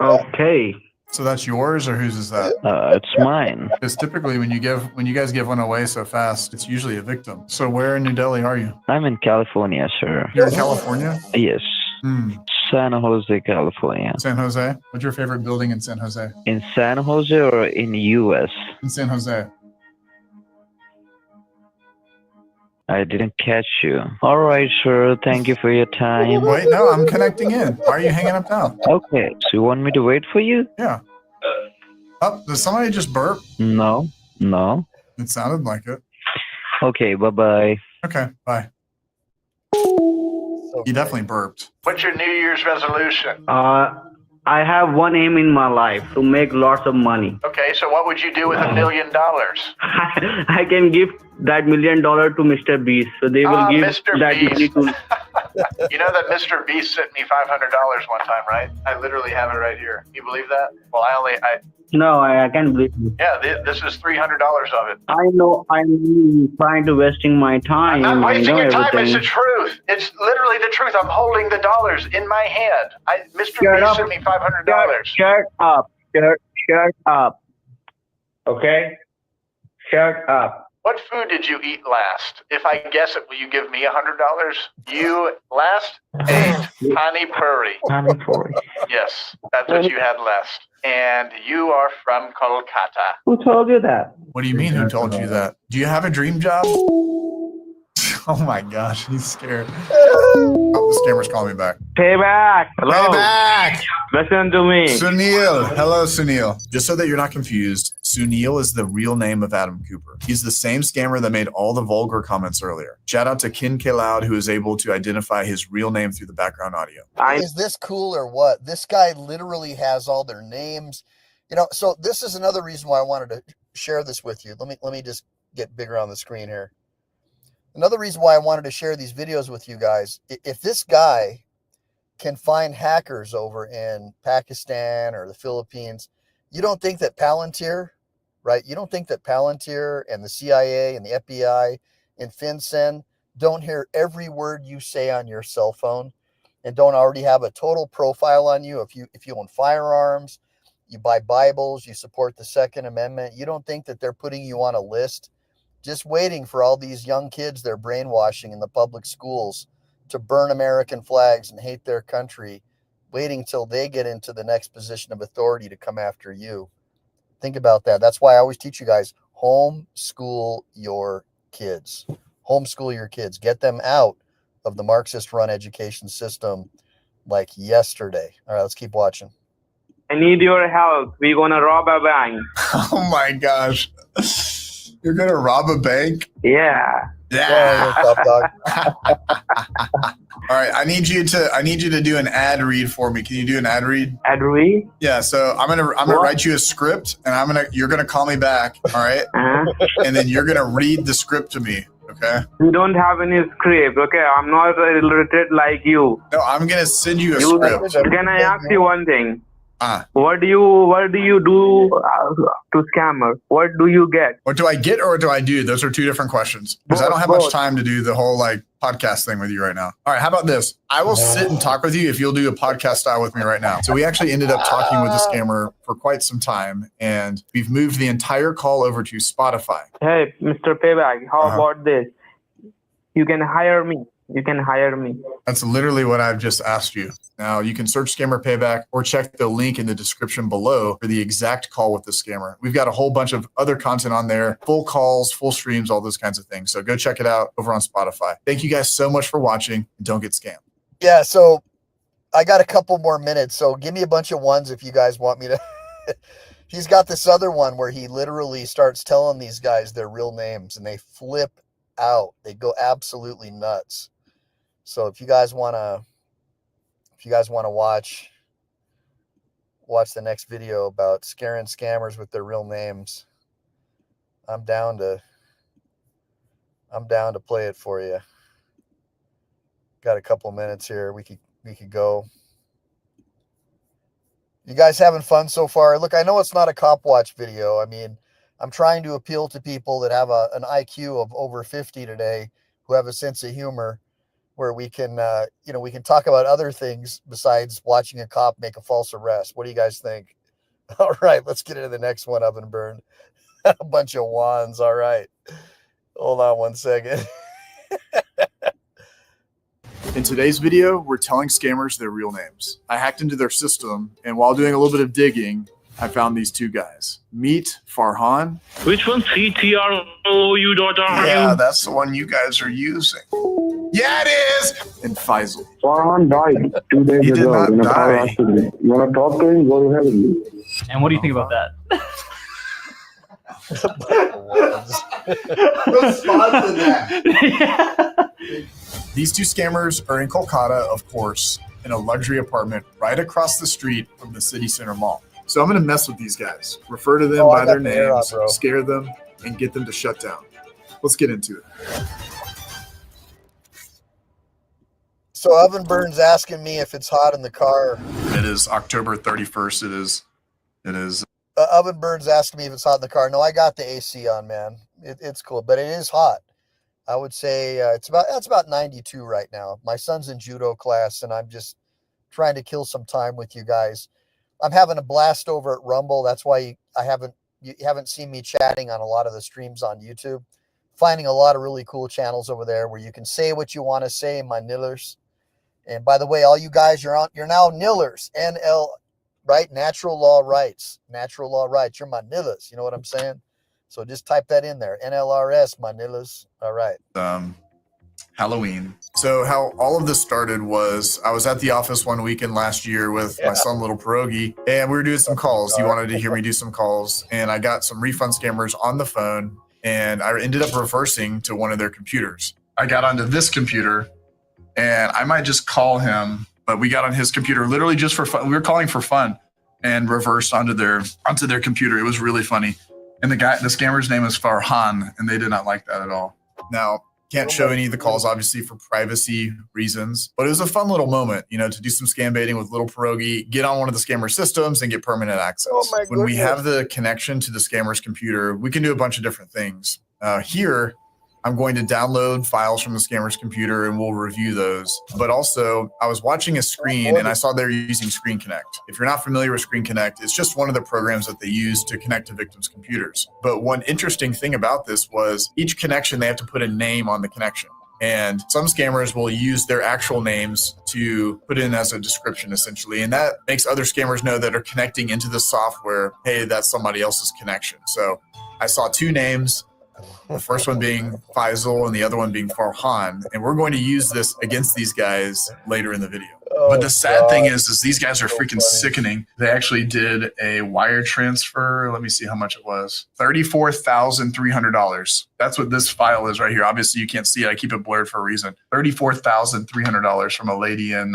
Okay. So that's yours, or whose is that? It's mine. Because typically when you guys give one away so fast, it's usually a victim. So where in New Delhi are you? I'm in California, sir. You're in California? Yes. San Jose, California. San Jose? What's your favorite building in San Jose? In San Jose or in U.S.? In San Jose. I didn't catch you. All right, sir. Thank you for your time. Wait, no, I'm connecting in. Why are you hanging up now? Okay. So you want me to wait for you? Yeah. Oh, did somebody just burp? No. It sounded like it. Okay, bye-bye. Okay, bye. He definitely burped. What's your New Year's resolution? I have one aim in my life, to make lots of money. Okay, so what would you do with $1 million? I can give that $1 million to Mr. Beast, so they will give Mr. that money Beast. to. You know that Mr. Beast sent me $500 one time, right? I literally have it right here. You believe that? Well, No, I can't believe it. yeah, this is $300 of it. I know I'm trying to wasting my time. I'm not wasting I know your time. everything. It's the truth. It's literally the truth. I'm holding the dollars in my hand. Mr. Shut Beast up. sent me $500. Shut up. Shut up. Okay? Shut up. What food did you eat last? If I guess it, will you give me $100? You last ate pani puri. Pani puri. Yes, that's what you had last. And you are from Kolkata. Who told you that? What do you mean, who told you that? Do you have a dream job? Oh my gosh, he's scared. Oh, the scammer's calling me back. Payback. Hello. Payback. Listen to me. Sunil. Hello, Sunil. Just so that you're not confused, Sunil is the real name of Adam Cooper. He's the same scammer that made all the vulgar comments earlier. Shout out to Kin K. Loud, who is able to identify his real name through the background audio. Is this cool or what? This guy literally has all their names. So this is another reason why I wanted to share this with you. Let me just get bigger on the screen here. Another reason why I wanted to share these videos with you guys, if this guy can find hackers over in Pakistan or the Philippines, you don't think that Palantir, right? You don't think that Palantir and the CIA and the FBI and FinCEN don't hear every word you say on your cell phone and don't already have a total profile on you? If you own firearms, you buy Bibles, you support the Second Amendment, you don't think that they're putting you on a list just waiting for all these young kids they're brainwashing in the public schools to burn American flags and hate their country, waiting till they get into the next position of authority to come after you? Think about that. That's why I always teach you guys, homeschool your kids. Homeschool your kids. Get them out of the Marxist-run education system like yesterday. All right, let's keep watching. I need your help. We're gonna rob a bank. Oh my gosh. You're gonna rob a bank? Yeah. Yeah. Top dog. All right, I need you to do an ad read for me. Can you do an ad read? Ad read? Yeah, so I'm gonna write you a script, and you're gonna call me back, all right? And then you're gonna read the script to me, okay? You don't have any script, okay? I'm not illiterate like you. No, I'm gonna send you a script. Can I ask you one thing? Ah. What do you do to scammer? What do you get? What do I get or what do I do? Those are two different questions. Because I don't have much time to do the whole like podcast thing with you right now. All right, how about this? I will sit and talk with you if you'll do a podcast style with me right now. So we actually ended up talking with the scammer for quite some time, and we've moved the entire call over to Spotify. Hey, Mr. Payback, how about this? You can hire me. You can hire me. That's literally what I've just asked you. Now you can search Scammer Payback or check the link in the description below for the exact call with the scammer. We've got a whole bunch of other content on there, full calls, full streams, all those kinds of things. So go check it out over on Spotify. Thank you guys so much for watching, and don't get scammed. Yeah, so I got a couple more minutes. So give me a bunch of ones if you guys want me to. He's got this other one where he literally starts telling these guys their real names and they flip out. They go absolutely nuts. So if you guys want to watch the next video about scaring scammers with their real names, I'm down to play it for you. Got a couple minutes here. We could go. You guys having fun so far? Look, I know it's not a cop watch video. I mean, I'm trying to appeal to people that have an IQ of over 50 today, who have a sense of humor, where we can, we can talk about other things besides watching a cop make a false arrest. What do you guys think? All right, let's get into the next one, Oven Burn. A bunch of wands. All right. Hold on one second. In today's video, we're telling scammers their real names. I hacked into their system, and while doing a little bit of digging, I found these two guys. Meet Farhan. Which one? CTROU.RU? Yeah, that's the one you guys are using. Yeah, it is! And Faisal. Farhan died 2 days He did ago not in a die. car accident. You want to talk to him? Go to heaven. And what do you think about that? Respond to that. These two scammers are in Kolkata, of course, in a luxury apartment right across the street from the city center mall. So I'm going to mess with these guys, refer to them by their names, scare them, and get them to shut down. Let's get into it. So Oven Burn's asking me if it's hot in the car. It is October 31st. It is. Oven Burn's asking me if it's hot in the car. No, I got the AC on, man. It's cool, but it is hot. I would say it's about 92 right now. My son's in judo class, and I'm just trying to kill some time with you guys. I'm having a blast over at Rumble. That's why you haven't seen me chatting on a lot of the streams on YouTube. Finding a lot of really cool channels over there where you can say what you want to say, my nillers. And by the way, all you guys, you're now nillers. NL, right? Natural law rights. Natural law rights. You're my nillers. You know what I'm saying? So just type that in there. NLRS, my nillers. All right. Halloween. So how all of this started was I was at the office one weekend last year with my son, Little Pierogi, and we were doing some calls. He wanted to hear me do some calls, and I got some refund scammers on the phone, and I ended up reversing to one of their computers. I got onto this computer, and I might just call him, but we got on his computer literally just for fun. We were calling for fun and reversed onto their computer. It was really funny. And the scammer's name is Farhan, and they did not like that at all. Now, can't show any of the calls, obviously, for privacy reasons, but it was a fun little moment, to do some scam baiting with Little Pierogi, get on one of the scammer systems and get permanent access. When we have the connection to the scammer's computer, we can do a bunch of different things. Here, I'm going to download files from the scammer's computer and we'll review those. But also, I was watching a screen and I saw they're using Screen Connect. If you're not familiar with Screen Connect, it's just one of the programs that they use to connect to victims' computers. But one interesting thing about this was each connection, they have to put a name on the connection. And some scammers will use their actual names to put in as a description, essentially. And that makes other scammers know that are connecting into the software, hey, that's somebody else's connection. So I saw two names. The first one being Faisal and the other one being Farhan. And we're going to use this against these guys later in the video. But the sad thing is these guys are freaking sickening. They actually did a wire transfer. Let me see how much it was. $34,300. That's what this file is right here. Obviously, you can't see it. I keep it blurred for a reason. $34,300 from a lady in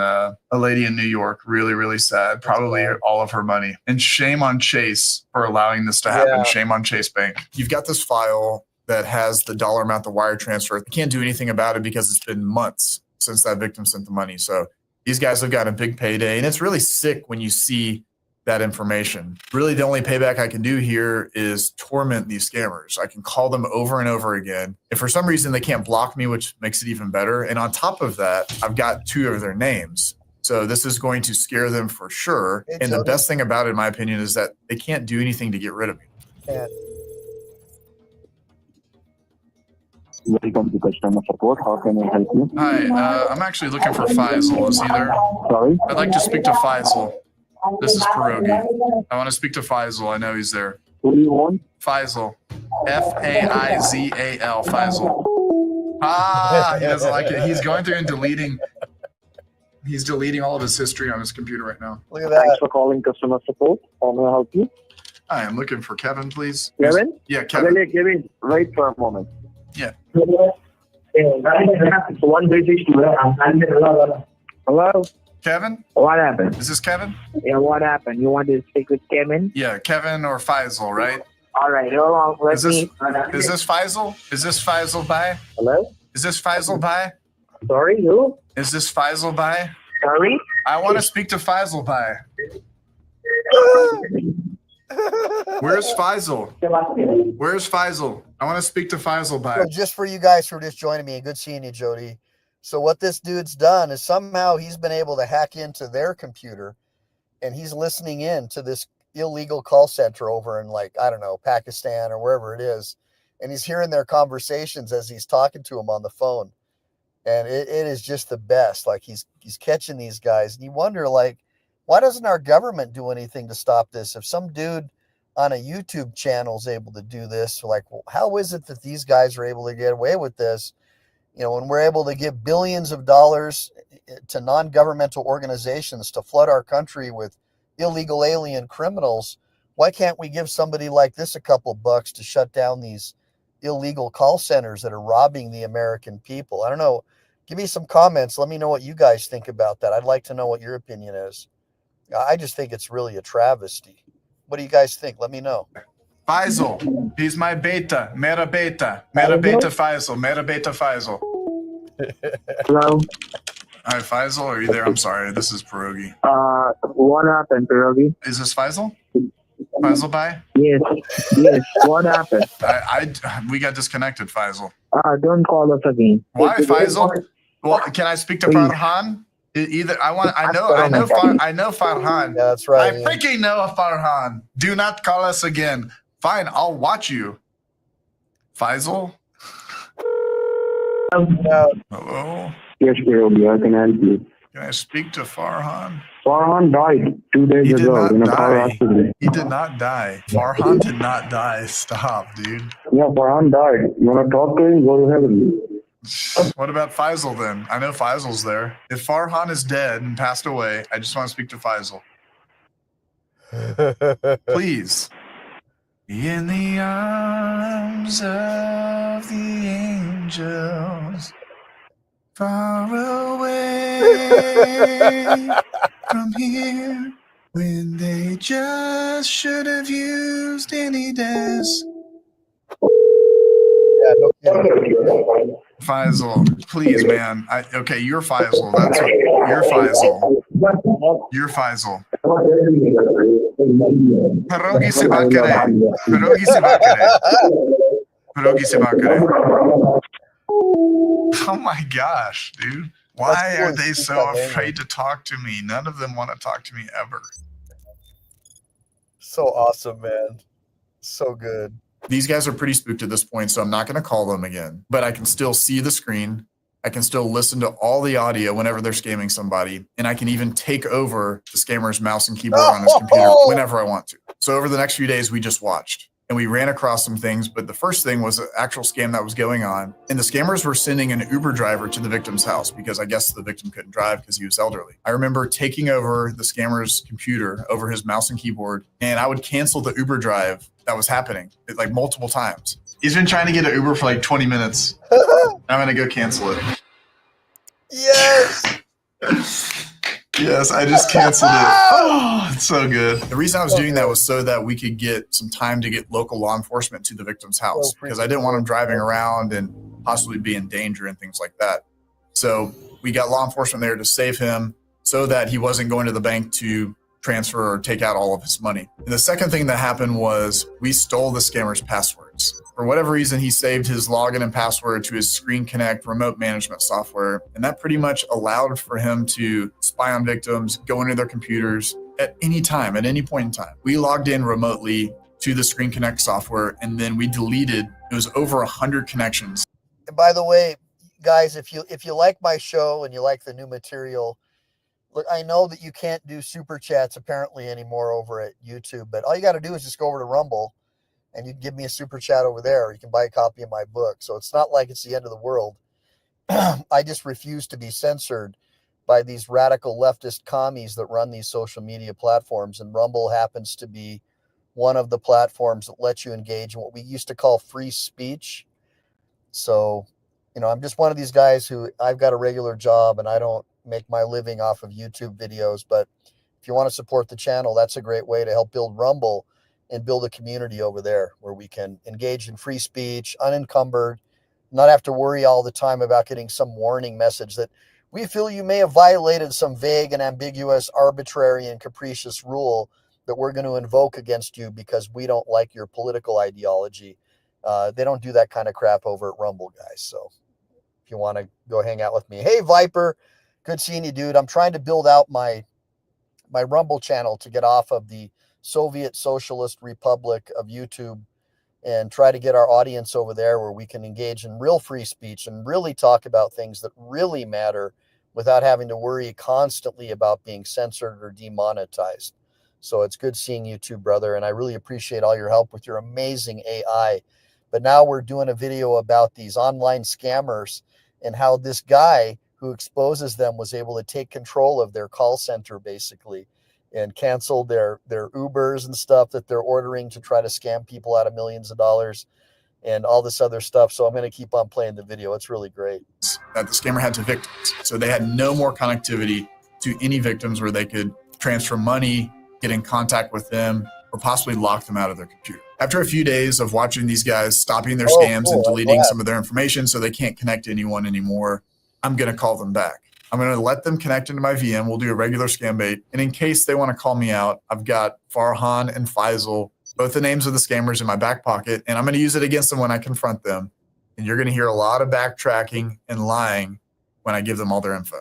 New York. Really, really sad. Probably all of her money. And shame on Chase for allowing this to happen. Shame on Chase Bank. You've got this file that has the dollar amount, the wire transfer. You can't do anything about it because it's been months since that victim sent the money. So these guys have got a big payday, and it's really sick when you see that information. Really, the only payback I can do here is torment these scammers. I can call them over and over again. If for some reason they can't block me, which makes it even better, and on top of that, I've got 2 of their names. So this is going to scare them for sure. And the best thing about it, in my opinion, is that they can't do anything to get rid of me. Welcome to customer support. How can I help you? Hi, I'm actually looking for Faisal. Is he there? Sorry? I'd like to speak to Faisal. This is Pierogi. I want to speak to Faisal. I know he's there. Who do you want? Faisal. Faizal. Faisal. Ah, he doesn't like it. He's going through and deleting. He's deleting all of his history on his computer right now. Look at that. Thanks for calling customer support. How may I help you? Hi, I'm looking for Kevin, please. Kevin? Yeah, Kevin. Kevin, wait for a moment. Yeah. One basic Hello? Kevin? What happened? Is this Kevin? Yeah, what happened? You want to speak with Kevin? Yeah, Kevin or Faisal, right? All right, hold on. Is this Faisal? Is this Faisal Bhai? Hello? Is this Faisal Bhai? Sorry, who? Is this Faisal Bhai? Sorry? I want to speak to Faisal Bhai. Where's Faisal? Where's Faisal? I want to speak to Faisal Bhai. So just for you guys who are just joining me, good seeing you, Jody. So what this dude's done is somehow he's been able to hack into their computer, and he's listening in to this illegal call center over in, like, I don't know, Pakistan or wherever it is. And he's hearing their conversations as he's talking to them on the phone. And it is just the best. Like, he's catching these guys. And you wonder, like, why doesn't our government do anything to stop this? If some dude on a YouTube channel is able to do this, like, well, how is it that these guys are able to get away with this? You know, when we're able to give billions of dollars to non-governmental organizations to flood our country with illegal alien criminals, why can't we give somebody like this a couple bucks to shut down these illegal call centers that are robbing the American people? I don't know. Give me some comments. Let me know what you guys think about that. I'd like to know what your opinion is. I just think it's really a travesty. What do you guys think? Let me know. Faisal, he's my beta, mera beta Faisal, mera beta Faisal. Hello? Hi, Faisal, are you there? I'm sorry, this is Pierogi. What happened, Pierogi? Is this Faisal? Faisal Bhai? Yes, what happened? We got disconnected, Faisal. Don't call us again. Why, Faisal? Well, can I speak to Farhan? Either I know Farhan. Yeah, that's right. I freaking know Farhan. Do not call us again. Fine, I'll watch you. Faisal? Hello? Yes, Pierogi, I can help you. Can I speak to Farhan? Farhan died 2 days ago in a car accident. He did not die. Farhan did not die. Stop, dude. Yeah, Farhan died. You want to talk to him? Go to heaven. What about Faisal then? I know Faisal's there. If Farhan is dead and passed away, I just want to speak to Faisal. Please. In the arms of the angels, far away from here, when they just should have used any desk. Yeah, no kidding. Faisal, please, man. Okay, you're Faisal. That's what, you're Faisal. You're Faisal. Pierogi se va querer. Pierogi se va querer. Pierogi se va querer. Oh my gosh, dude. Why are they so afraid to talk to me? None of them want to talk to me ever. So awesome, man. So good. These guys are pretty spooked at this point, so I'm not going to call them again. But I can still see the screen. I can still listen to all the audio whenever they're scamming somebody. And I can even take over the scammer's mouse and keyboard on his computer whenever I want to. So over the next few days, we just watched. and we ran across some things. But the first thing was an actual scam that was going on. And the scammers were sending an Uber driver to the victim's house because I guess the victim couldn't drive because he was elderly. I remember taking over the scammer's computer over his mouse and keyboard, and I would cancel the Uber drive that was happening like multiple times. He's been trying to get an Uber for like 20 minutes. I'm going to go cancel it. Yes. Yes, I just canceled it. Oh, it's so good. The reason I was doing that was so that we could get some time to get local law enforcement to the victim's house because I didn't want him driving around and possibly be in danger and things like that. So we got law enforcement there to save him so that he wasn't going to the bank to transfer or take out all of his money. And the second thing that happened was we stole the scammer's passwords. For whatever reason, he saved his login and password to his Screen Connect remote management software. And that pretty much allowed for him to spy on victims, go into their computers at any time, at any point in time. We logged in remotely to the Screen Connect software, and then we deleted, it was over 100 connections. And by the way, guys, if you like my show and you like the new material, look, I know that you can't do super chats apparently anymore over at YouTube, but all you got to do is just go over to Rumble and you can give me a super chat over there, or you can buy a copy of my book. So it's not like it's the end of the world. I just refuse to be censored by these radical leftist commies that run these social media platforms. And Rumble happens to be one of the platforms that lets you engage in what we used to call free speech. So, I'm just one of these guys who I've got a regular job and I don't make my living off of YouTube videos. But if you want to support the channel, that's a great way to help build Rumble and build a community over there where we can engage in free speech, unencumbered, not have to worry all the time about getting some warning message that we feel you may have violated some vague and ambiguous, arbitrary and capricious rule that we're going to invoke against you because we don't like your political ideology. They don't do that kind of crap over at Rumble, guys. So if you want to go hang out with me, hey, Viper, good seeing you, dude. I'm trying to build out my Rumble channel to get off of the Soviet Socialist Republic of YouTube and try to get our audience over there where we can engage in real free speech and really talk about things that really matter without having to worry constantly about being censored or demonetized. So it's good seeing you too, brother. And I really appreciate all your help with your amazing AI. But now we're doing a video about these online scammers and how this guy who exposes them was able to take control of their call center basically and cancel their Ubers and stuff that they're ordering to try to scam people out of millions of dollars and all this other stuff. So I'm going to keep on playing the video. It's really great. That the scammer had to victims. So they had no more connectivity to any victims where they could transfer money, get in contact with them, or possibly lock them out of their computer. After a few days of watching these guys stopping their scams and deleting some of their information so they can't connect to anyone anymore, I'm going to call them back. I'm going to let them connect into my VM. We'll do a regular scam bait. And in case they want to call me out, I've got Farhan and Faisal, both the names of the scammers in my back pocket, and I'm going to use it against them when I confront them. And you're going to hear a lot of backtracking and lying when I give them all their info.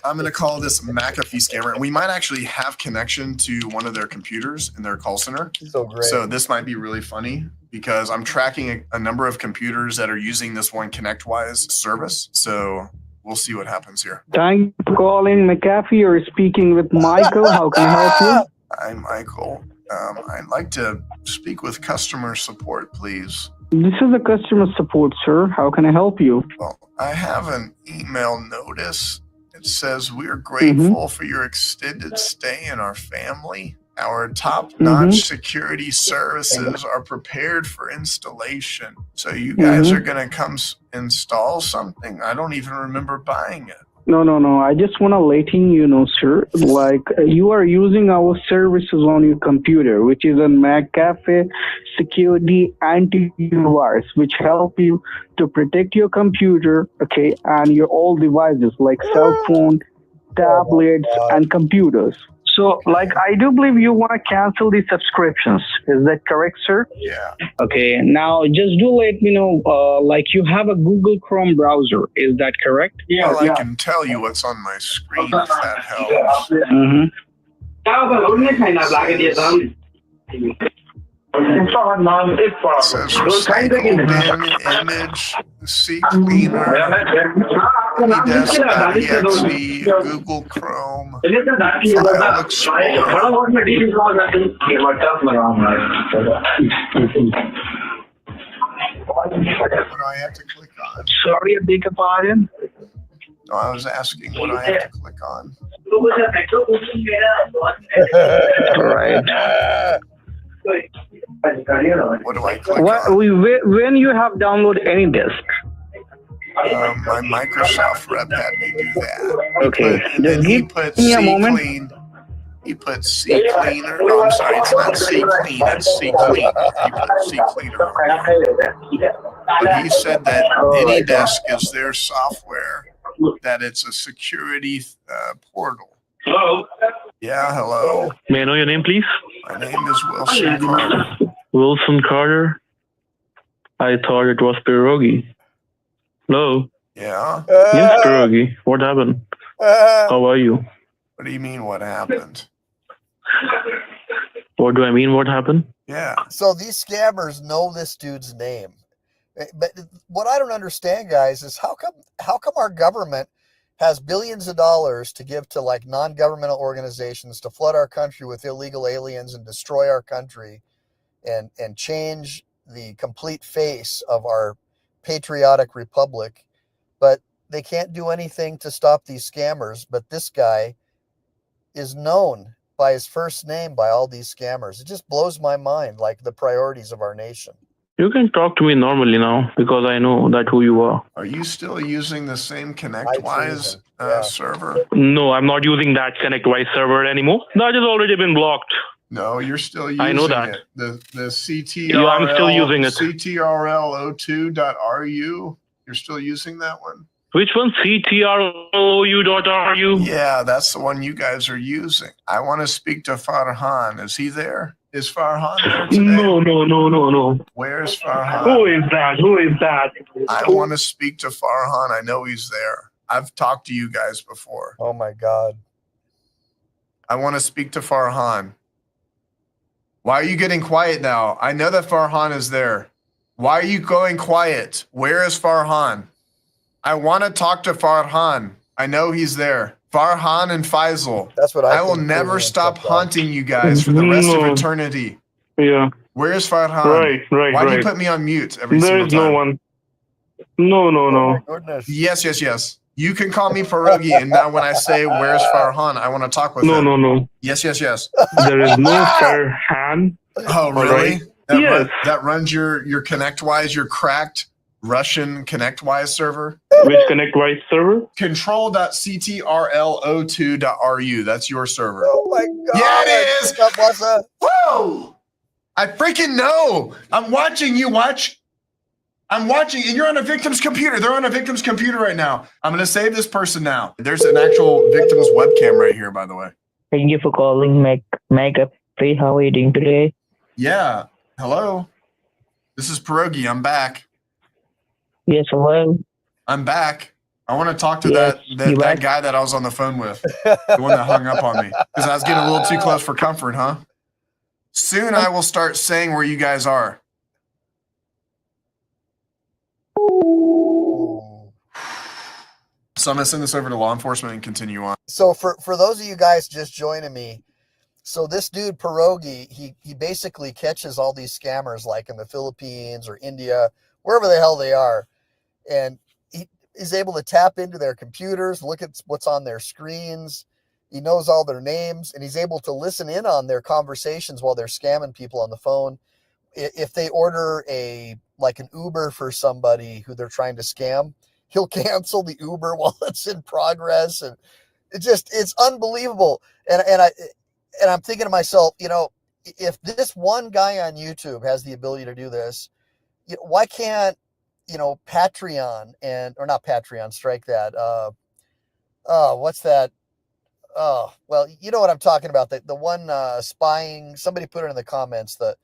I'm going to call this McAfee scammer, and we might actually have connection to one of their computers in their call center. So great. So this might be really funny because I'm tracking a number of computers that are using this one ConnectWise service. So we'll see what happens here. Thank you for calling McAfee. You're speaking with Michael. How can I help you? I'm Michael. I'd like to speak with customer support, please. This is the customer support, sir. How can I help you? Well, I have an email notice. It says, we're grateful for your extended stay in our family. Our top-notch security services are prepared for installation. So you guys are going to come install something? I don't even remember buying it. No. I just want to letting you know, sir, like you are using our services on your computer, which is a McAfee security antivirus, which help you to protect your computer, okay, and your all devices like cell phone, tablets, and computers. So, like, I do believe you want to cancel the subscriptions. Is that correct, sir? Yeah. Okay. Now, just do let me know, like, you have a Google Chrome browser. Is that correct? Well, I can tell you what's on my screen if that helps. It says recycle bin image, seek cleaner. AnyDesk.exe, Google Chrome. File Explorer. What do I have to click on? Sorry, I beg your pardon. No, I was asking what do I have to click on. Right. What do I click on? When you have downloaded AnyDesk? My Microsoft rep had me do that. Okay. He put C clean. He put C cleaner. No, I'm sorry, it's not C clean, it's C cleaner. He put C cleaner. But he said that AnyDesk is their software, that it's a security portal. Hello? Yeah, hello. May I know your name, please? My name is Wilson Carter. Wilson Carter? I thought it was Pierogi. Hello? Yeah? Yes, Pierogi. What happened? How are you? What do you mean, what happened? What do I mean, what happened? Yeah. So these scammers know this dude's name. But what I don't understand, guys, is how come our government has billions of dollars to give to like non-governmental organizations to flood our country with illegal aliens and destroy our country and change the complete face of our patriotic republic, but they can't do anything to stop these scammers. But this guy is known by his first name by all these scammers. It just blows my mind, like the priorities of our nation. You can talk to me normally now because I know that who you are. Are you still using the same ConnectWise server? No, I'm not using that ConnectWise server anymore. That has already been blocked. No, you're still using I know that. it. The CTRL, Yeah, I'm still using it. CTRL02.ru. You're still using that one? Which one? CTRLU.RU? Yeah, that's the one you guys are using. I want to speak to Farhan. Is he there? Is Farhan there today? No. Where's Farhan? Who is that? I want to speak to Farhan. I know he's there. I've talked to you guys before. Oh my God. I want to speak to Farhan. Why are you getting quiet now? I know that Farhan is there. Why are you going quiet? Where is Farhan? I want to talk to Farhan. I know he's there. Farhan and Faisal. That's what I will never stop hunting you guys for the rest of eternity. Yeah. Where's Farhan? Right. Why do you put me on mute every single time? There is no one. No. Oh my goodness. Yes. You can call me Pierogi, and now when I say where's Farhan, I want to talk with him. No. Yes. There is no Farhan. Oh, really? Yes. That runs your ConnectWise, your cracked Russian ConnectWise server? Which ConnectWise server? Control.ctrl02.ru. That's your server. Oh my God. Yeah, it is. Whoa! I freaking know. I'm watching you watch. I'm watching, and you're on a victim's computer. They're on a victim's computer right now. I'm going to save this person now. There's an actual victim's webcam right here, by the way. Thank you for calling Mega Pay. How are you doing today? Yeah. Hello. This is Pierogi. I'm back. Yes, hello. I'm back. I want to talk to that guy that I was on the phone with, the one that hung up on me, because I was getting a little too close for comfort, huh? Soon I will start saying where you guys are. So I'm going to send this over to law enforcement and continue on. So for those of you guys just joining me, so this dude Pierogi, he basically catches all these scammers like in the Philippines or India, wherever the hell they are. And he is able to tap into their computers, look at what's on their screens. He knows all their names, and he's able to listen in on their conversations while they're scamming people on the phone. If they order an Uber for somebody who they're trying to scam, he'll cancel the Uber while it's in progress. And it's unbelievable. And I'm thinking to myself, if this one guy on YouTube has the ability to do this, why can't, Patreon or not Patreon, strike that. What's that? Oh, well, you know what I'm talking about. The one spying, somebody put it in the comments, the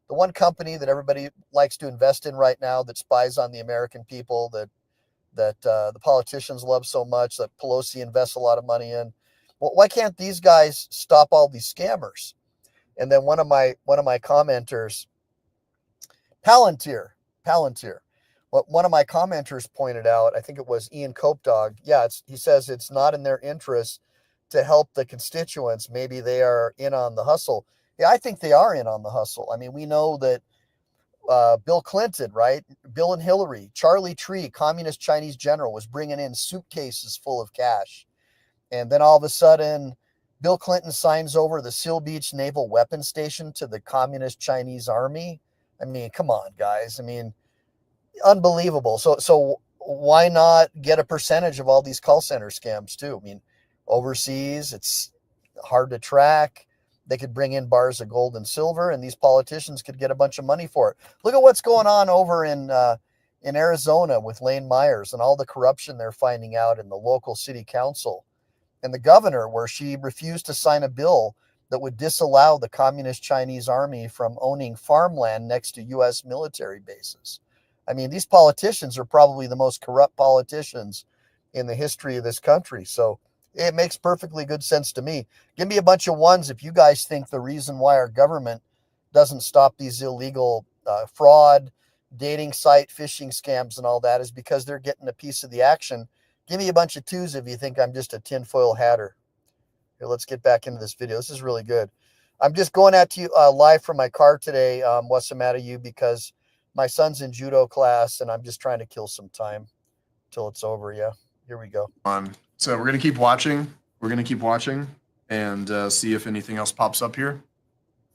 one company that everybody likes to invest in right now that spies on the American people, that the politicians love so much, that Pelosi invests a lot of money in. Well, why can't these guys stop all these scammers? And then one of my commenters, Palantir. Well, what one of my commenters pointed out, I think it was Ian Copedog. Yeah, he says it's not in their interest to help the constituents. Maybe they are in on the hustle. Yeah, I think they are in on the hustle. I mean, we know that Bill Clinton, right? Bill and Hillary, Charlie Tree, communist Chinese general, was bringing in suitcases full of cash. And then all of a sudden, Bill Clinton signs over the Seal Beach Naval Weapons Station to the communist Chinese army. I mean, come on, guys. I mean, unbelievable. So why not get a percentage of all these call center scams too? I mean, overseas, it's hard to track. They could bring in bars of gold and silver, and these politicians could get a bunch of money for it. Look at what's going on over in Arizona with Lane Myers and all the corruption they're finding out in the local city council and the governor, where she refused to sign a bill that would disallow the communist Chinese army from owning farmland next to U.S. military bases. I mean, these politicians are probably the most corrupt politicians in the history of this country. So it makes perfectly good sense to me. Give me a bunch of ones if you guys think the reason why our government doesn't stop these illegal fraud, dating site, phishing scams and all that is because they're getting a piece of the action. Give me a bunch of twos if you think I'm just a tinfoil hatter. Here, let's get back into this video. This is really good. I'm just going at you live from my car today, what's the matter you, because my son's in judo class and I'm just trying to kill some time till it's over. Yeah, here we go. So we're going to keep watching. We're going to keep watching and see if anything else pops up here.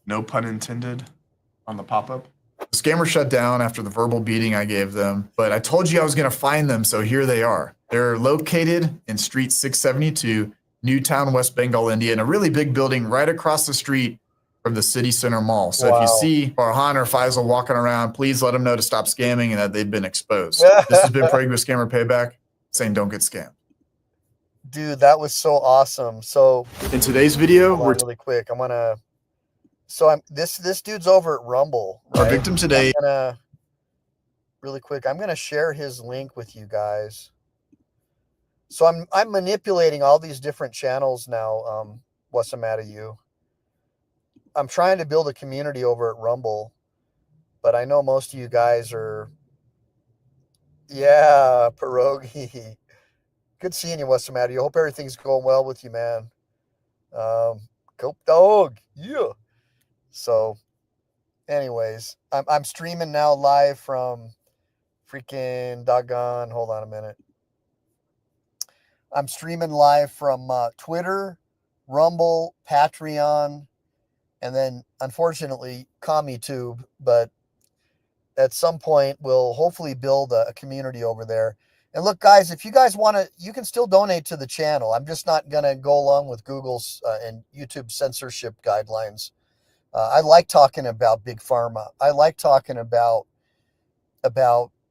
No pun intended on the pop-up. The scammer shut down after the verbal beating I gave them, but I told you I was going to find them, so here they are. They're located in Street 672, Newtown, West Bengal, India, in a really big building right across the street from the City Center Mall. So if you see Farhan or Faisal walking around, please let them know to stop scamming and that they've been exposed. This has been Praying with Scammer Payback, saying don't get scammed. Dude, that was so awesome. So in today's video, we're really quick. I'm gonna. So this dude's over at Rumble. Our victim today. Really quick, I'm gonna share his link with you guys. So I'm manipulating all these different channels now. What's the matter, you? I'm trying to build a community over at Rumble, but I know most of you guys are. Yeah, Pierogi. Good seeing you, what's the matter? You hope everything's going well with you, man. Cope dog, yeah. So, anyways, I'm streaming now live from freaking doggone. Hold on a minute. I'm streaming live from Twitter, Rumble, Patreon, and then unfortunately CommuTube. But at some point, we'll hopefully build a community over there. And look, guys, if you guys want to, you can still donate to the channel. I'm just not going to go along with Google's and YouTube censorship guidelines. I like talking about big pharma. I like talking about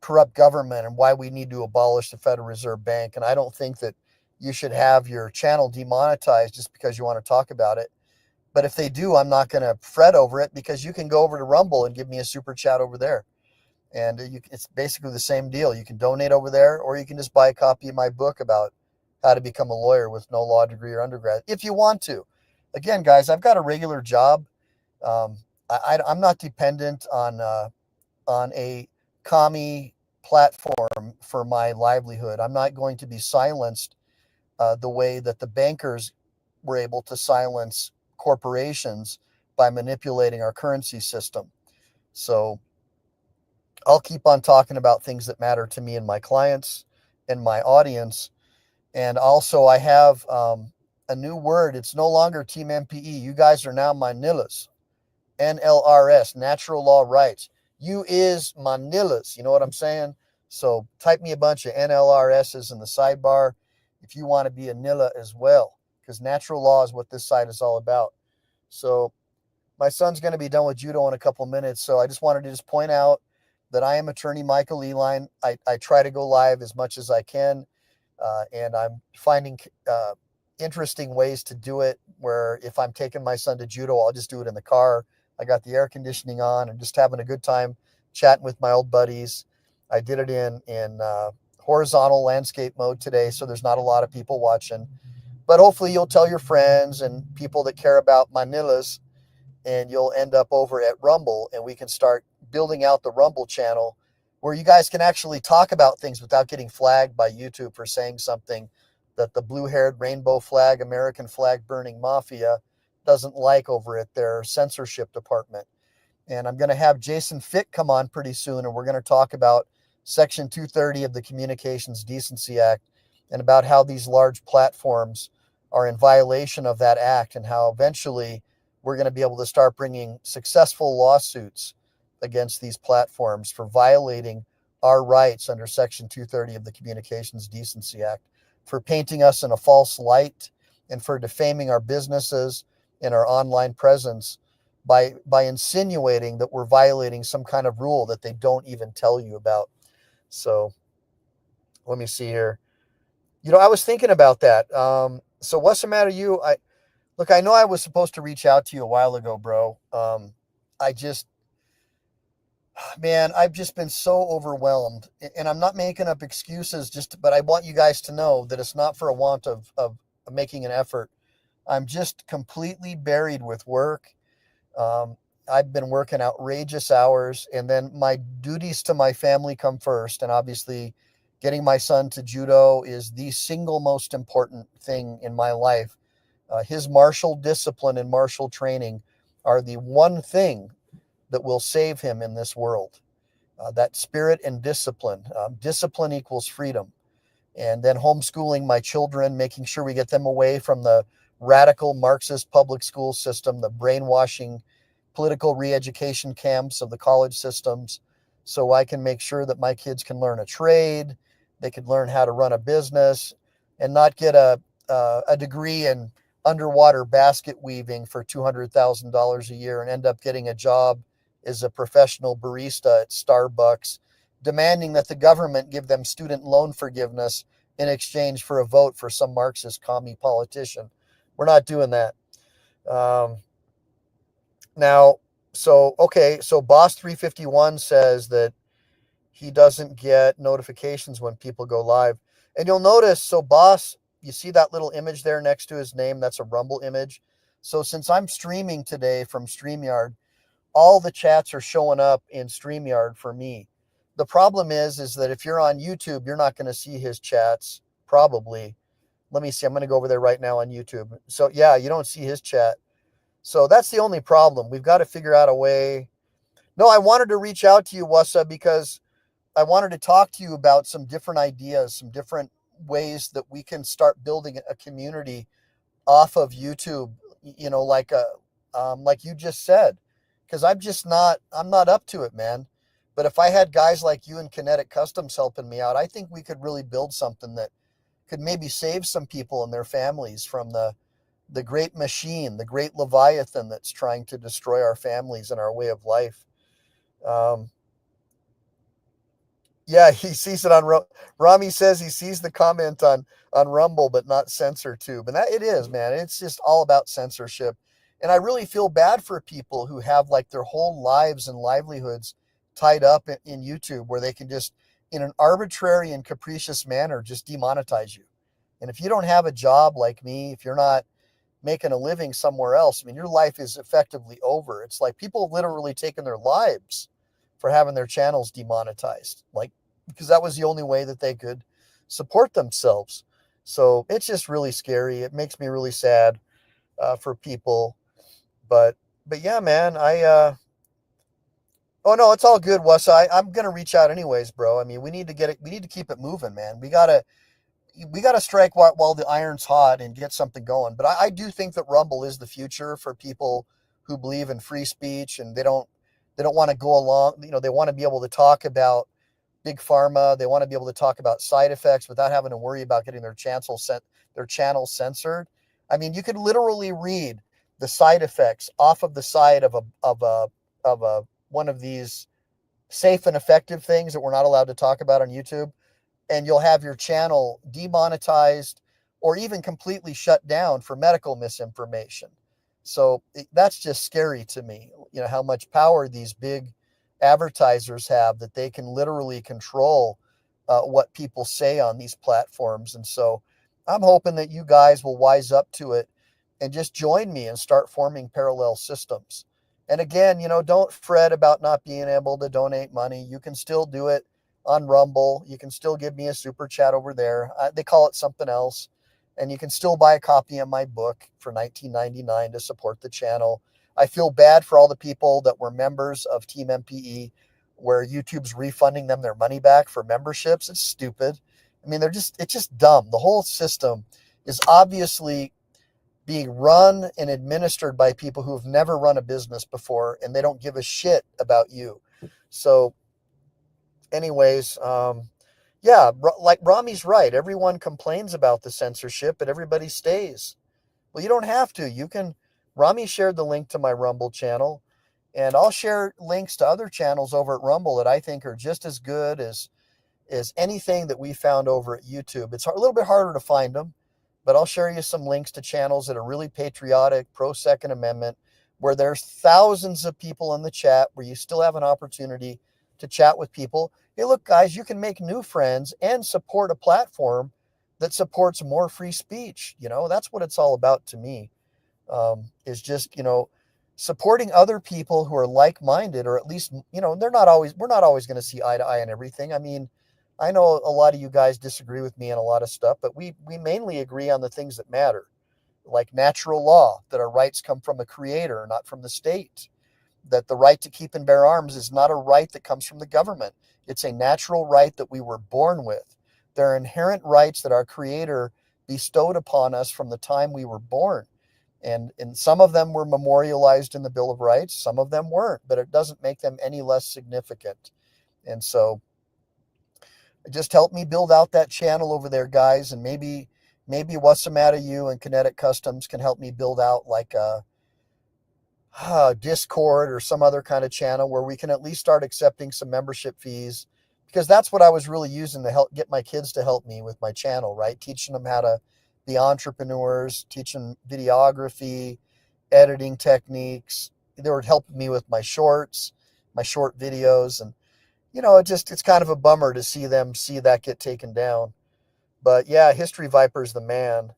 corrupt government and why we need to abolish the Federal Reserve Bank. And I don't think that you should have your channel demonetized just because you want to talk about it. But if they do, I'm not going to fret over it, because you can go over to Rumble and give me a super chat over there. And it's basically the same deal. You can donate over there, or you can just buy a copy of my book about how to become a lawyer with no law degree or undergrad, if you want to. Again, guys, I've got a regular job. I'm not dependent on a commie platform for my livelihood. I'm not going to be silenced the way that the bankers were able to silence corporations by manipulating our currency system. So I'll keep on talking about things that matter to me and my clients and my audience. And also I have a new word. It's no longer Team MPE. You guys are now Manilas. NLRS, Natural Law Rights. You is Manilas. You know what I'm saying? So type me a bunch of NLRSs in the sidebar if you want to be a Nilla as well, because natural law is what this site is all about. So my son's going to be done with judo in a couple of minutes. So I just wanted to point out that I am attorney Michael Eline. I try to go live as much as I can, and I'm finding interesting ways to do it, where if I'm taking my son to judo, I'll just do it in the car. I got the air conditioning on and just having a good time chatting with my old buddies. I did it in horizontal landscape mode today, so there's not a lot of people watching. But hopefully you'll tell your friends and people that care about Manilas, and you'll end up over at Rumble, and we can start building out the Rumble channel where you guys can actually talk about things without getting flagged by YouTube for saying something that the blue-haired rainbow flag, American flag burning mafia doesn't like over at their censorship department. And I'm going to have Jason Fitt come on pretty soon, and we're going to talk about Section 230 of the Communications Decency Act and about how these large platforms are in violation of that act, and how eventually we're going to be able to start bringing successful lawsuits against these platforms for violating our rights under Section 230 of the Communications Decency Act, for painting us in a false light, and for defaming our businesses and our online presence by insinuating that we're violating some kind of rule that they don't even tell you about. So let me see here. I was thinking about that. So what's the matter you? I know I was supposed to reach out to you a while ago, bro. I've just been so overwhelmed, and I'm not making up excuses, but I want you guys to know that it's not for a want of making an effort. I'm just completely buried with work. I've been working outrageous hours, and then my duties to my family come first. And obviously getting my son to judo is the single most important thing in my life. His martial discipline and martial training are the one thing that will save him in this world. That spirit and discipline. Discipline equals freedom. And then homeschooling my children, making sure we get them away from the radical Marxist public school system, the brainwashing political re-education camps of the college systems, so I can make sure that my kids can learn a trade, they can learn how to run a business, and not get a degree in underwater basket weaving for $200,000 a year and end up getting a job as a professional barista at Starbucks, demanding that the government give them student loan forgiveness in exchange for a vote for some Marxist commie politician. We're not doing that. So Boss 351 says that he doesn't get notifications when people go live. And you'll notice, so Boss, you see that little image there next to his name? That's a Rumble image. So since I'm streaming today from StreamYard, all the chats are showing up in StreamYard for me. The problem is that if you're on YouTube, you're not going to see his chats, probably. Let me see. I'm going to go over there right now on YouTube. So yeah, you don't see his chat. So that's the only problem. We've got to figure out a way. No, I wanted to reach out to you, Wassa, because I wanted to talk to you about some different ideas, some different ways that we can start building a community off of YouTube, like you just said, because I'm not up to it, man. But if I had guys like you and Kinetic Customs helping me out, I think we could really build something that could maybe save some people and their families from the great machine, the great Leviathan that's trying to destroy our families and our way of life. Yeah, he sees it on Rami says he sees the comment on Rumble, but not CensorTube. And that it is, man. It's just all about censorship. And I really feel bad for people who have like their whole lives and livelihoods tied up in YouTube, where they can just, in an arbitrary and capricious manner, just demonetize you. And if you don't have a job like me, if you're not making a living somewhere else, I mean, your life is effectively over. It's like people have literally taken their lives for having their channels demonetized, because that was the only way that they could support themselves. So it's just really scary. It makes me really sad for people. But yeah, man, oh no, it's all good, Wes. I'm gonna reach out anyways, bro. I mean, we need to keep it moving, man. We gotta strike while the iron's hot and get something going. But I do think that Rumble is the future for people who believe in free speech, and they don't want to go along. They want to be able to talk about big pharma. They want to be able to talk about side effects without having to worry about getting their channel censored. I mean, you could literally read the side effects off of the side of one of these safe and effective things that we're not allowed to talk about on YouTube, and you'll have your channel demonetized or even completely shut down for medical misinformation. So that's just scary to me, how much power these big advertisers have, that they can literally control what people say on these platforms. And so I'm hoping that you guys will wise up to it and just join me and start forming parallel systems And again, don't fret about not being able to donate money. You can still do it on Rumble. You can still give me a super chat over there. They call it something else. And you can still buy a copy of my book for $19.99 to support the channel. I feel bad for all the people that were members of Team MPE where YouTube's refunding them their money back for memberships. It's stupid. I mean, it's just dumb. The whole system is obviously being run and administered by people who have never run a business before, and they don't give a shit about you. So anyways, yeah, like Rami's right. Everyone complains about the censorship, but everybody stays. Well, you don't have to. Rami shared the link to my Rumble channel, and I'll share links to other channels over at Rumble that I think are just as good as anything that we found over at YouTube. It's a little bit harder to find them, but I'll share you some links to channels that are really patriotic, pro-Second Amendment, where there's thousands of people in the chat, where you still have an opportunity to chat with people. Hey, look, guys, you can make new friends and support a platform that supports more free speech. That's what it's all about to me, is just, supporting other people who are like-minded, or at least, we're not always going to see eye to eye on everything. I mean, I know a lot of you guys disagree with me on a lot of stuff, but we mainly agree on the things that matter, like natural law, that our rights come from a creator, not from the state, that the right to keep and bear arms is not a right that comes from the government. It's a natural right that we were born with. There are inherent rights that our creator bestowed upon us from the time we were born. And some of them were memorialized in the Bill of Rights. Some of them weren't, but it doesn't make them any less significant. And so just help me build out that channel over there, guys. And maybe What's the Matter You and Kinetic Customs can help me build out like a Discord or some other kind of channel where we can at least start accepting some membership fees, because that's what I was really using to help get my kids to help me with my channel, right? Teaching them how to be entrepreneurs, teaching videography, editing techniques. They were helping me with my short videos. And, it's kind of a bummer to see that get taken down. But yeah, History Viper's the man.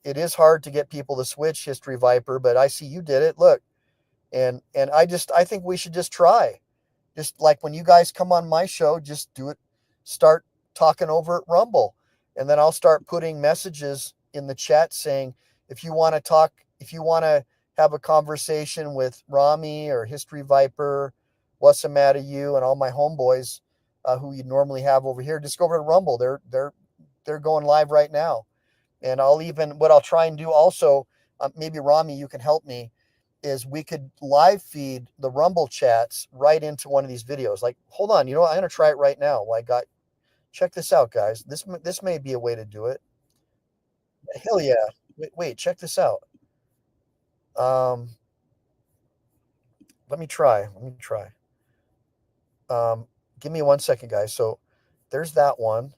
It is hard to get people to switch, History Viper, but I see you did it. Look, and I think we should just try. Just like when you guys come on my show, just do it. Start talking over at Rumble, and then I'll start putting messages in the chat saying, if you want to have a conversation with Rami or History Viper, What's the Matter You, and all my homeboys who you normally have over here, just go over to Rumble. They're going live right now. And what I'll try and do also, maybe Rami, you can help me, is we could live feed the Rumble chats right into one of these videos. Like, hold on, I'm going to try it right now. Check this out, guys. This may be a way to do it. Hell yeah. Wait, check this out. Let me try. Give me 1 second, guys. So there's that one.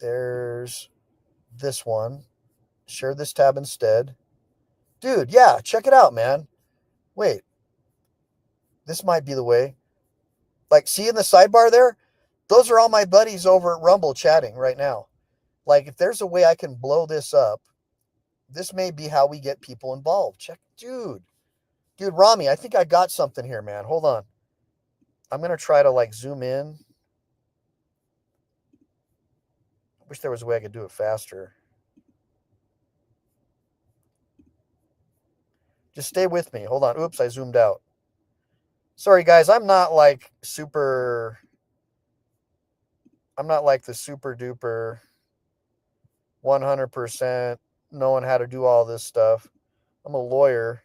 There's this one. Share this tab instead. Dude, yeah, check it out, man. Wait. This might be the way. Like, see in the sidebar there? Those are all my buddies over at Rumble chatting right now. Like, if there's a way I can blow this up, this may be how we get people involved. Check, dude, Rami, I think I got something here, man. Hold on. I'm going to try to zoom in. I wish there was a way I could do it faster. Just stay with me. Hold on. Oops, I zoomed out. Sorry, guys. I'm not the super duper 100% knowing how to do all this stuff. I'm a lawyer.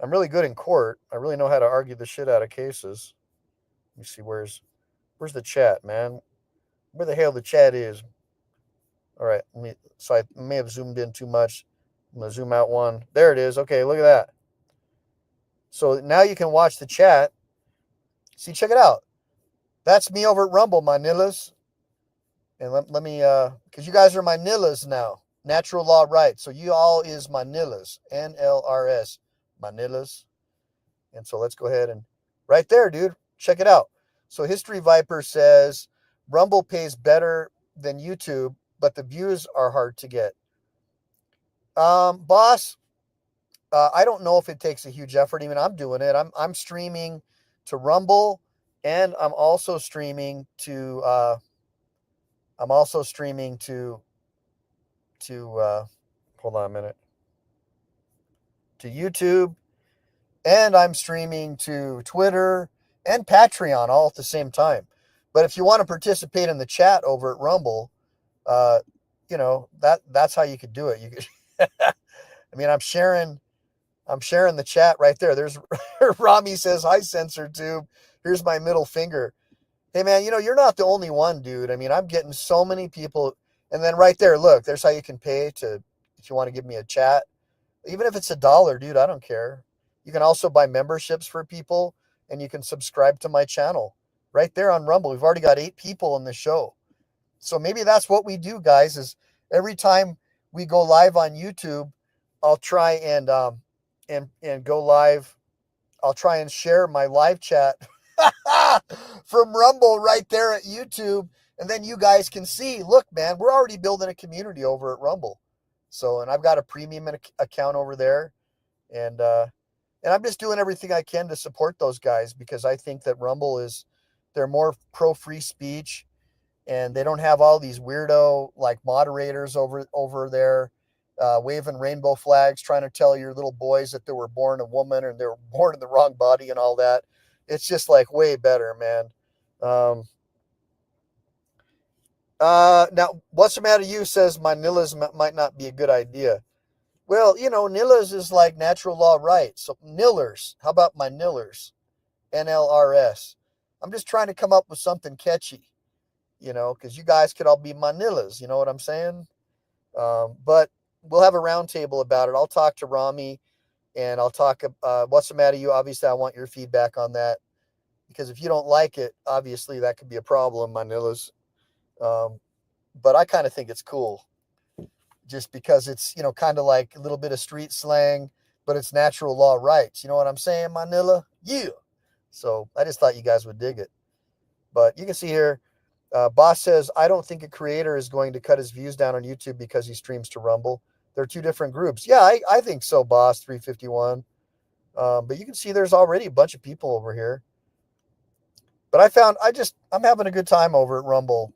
I'm really good in court. I really know how to argue the shit out of cases. Let me see, where's the chat, man? Where the hell the chat is? All right, so I may have zoomed in too much. I'm going to zoom out one. There it is. Okay, look at that. So now you can watch the chat. See, check it out. That's me over at Rumble, my nillas. And let me, because you guys are my nillas now. Natural law rights. So you all is my nillas. NLRS. My nillas. And so let's go ahead and, right there, dude. Check it out. So History Viper says, Rumble pays better than YouTube, but the views are hard to get. Boss, I don't know if it takes a huge effort. Even I'm doing it. I'm streaming to Rumble, and I'm also streaming to hold on a minute, to YouTube, and I'm streaming to Twitter and Patreon all at the same time. But if you want to participate in the chat over at Rumble, that's how you could do it. You could I mean, I'm sharing the chat right there. There's Rami says, "Hi, Sensor Tube. Here's my middle finger." Hey, man, you're not the only one, dude. I mean, I'm getting so many people. And then right there, look, there's how you can pay if you want to give me a chat. Even if it's $1, dude, I don't care. You can also buy memberships for people, and you can subscribe to my channel right there on Rumble. We've already got 8 people in the show. So maybe that's what we do, guys, is every time we go live on YouTube, I'll try and go live. I'll try and share my live chat from Rumble right there at YouTube. And then you guys can see, look, man, we're already building a community over at Rumble. So, and I've got a premium account over there. And I'm just doing everything I can to support those guys, because I think that Rumble they're more pro free speech, and they don't have all these weirdo like moderators over there waving rainbow flags, trying to tell your little boys that they were born a woman and they were born in the wrong body and all that. It's just like way better, man. Now, what's the matter? You says my Nillas might not be a good idea. Well, Nillas is like natural law rights. So Nillers, how about my Nillers? NLRS. I'm just trying to come up with something catchy, because you guys could all be my Nillas. You know what I'm saying? But we'll have a roundtable about it. I'll talk to Rami, and I'll talk. What's the matter? You obviously, I want your feedback on that, because if you don't like it, obviously that could be a problem, my Nillas. But I kind of think it's cool, just because it's kind of like a little bit of street slang, but it's natural law rights. You know what I'm saying, Manila? Yeah. So I just thought you guys would dig it. But you can see here, Boss says, I don't think a creator is going to cut his views down on YouTube because he streams to Rumble. They're 2 different groups. Yeah, I think so, Boss 351. But you can see there's already a bunch of people over here. But I'm having a good time over at Rumble.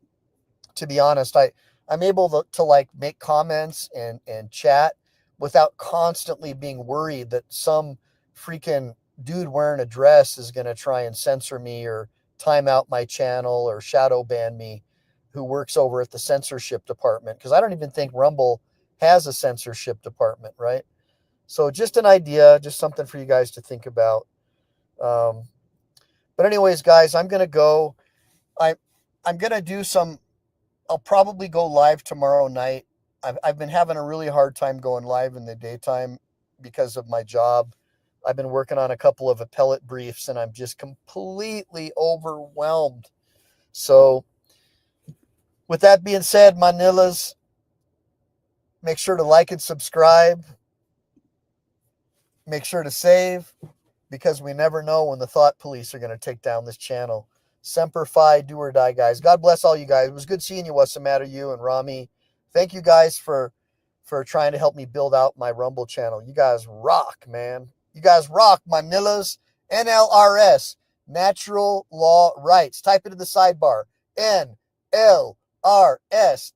To be honest, I'm able to like make comments and chat without constantly being worried that some freaking dude wearing a dress is going to try and censor me or time out my channel or shadow ban me, who works over at the censorship department. Because I don't even think Rumble has a censorship department, right? So just an idea, just something for you guys to think about. But anyways, guys, I'm going to go. I'm going to do I'll probably go live tomorrow night. I've been having a really hard time going live in the daytime because of my job. I've been working on a couple of appellate briefs, and I'm just completely overwhelmed. So with that being said, Manillas, make sure to like and subscribe. Make sure to save, because we never know when the thought police are going to take down this channel. Semper Fi, do or die, guys. God bless all you guys. It was good seeing you. What's the matter, you and Rami? Thank you guys for trying to help me build out my Rumble channel. You guys rock, man. You guys rock, my Nillas. NLRS, Natural Law Rights. Type it in the sidebar. NLRS,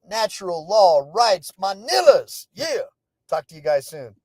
Natural Law Rights, my Nillas. Yeah. Talk to you guys soon.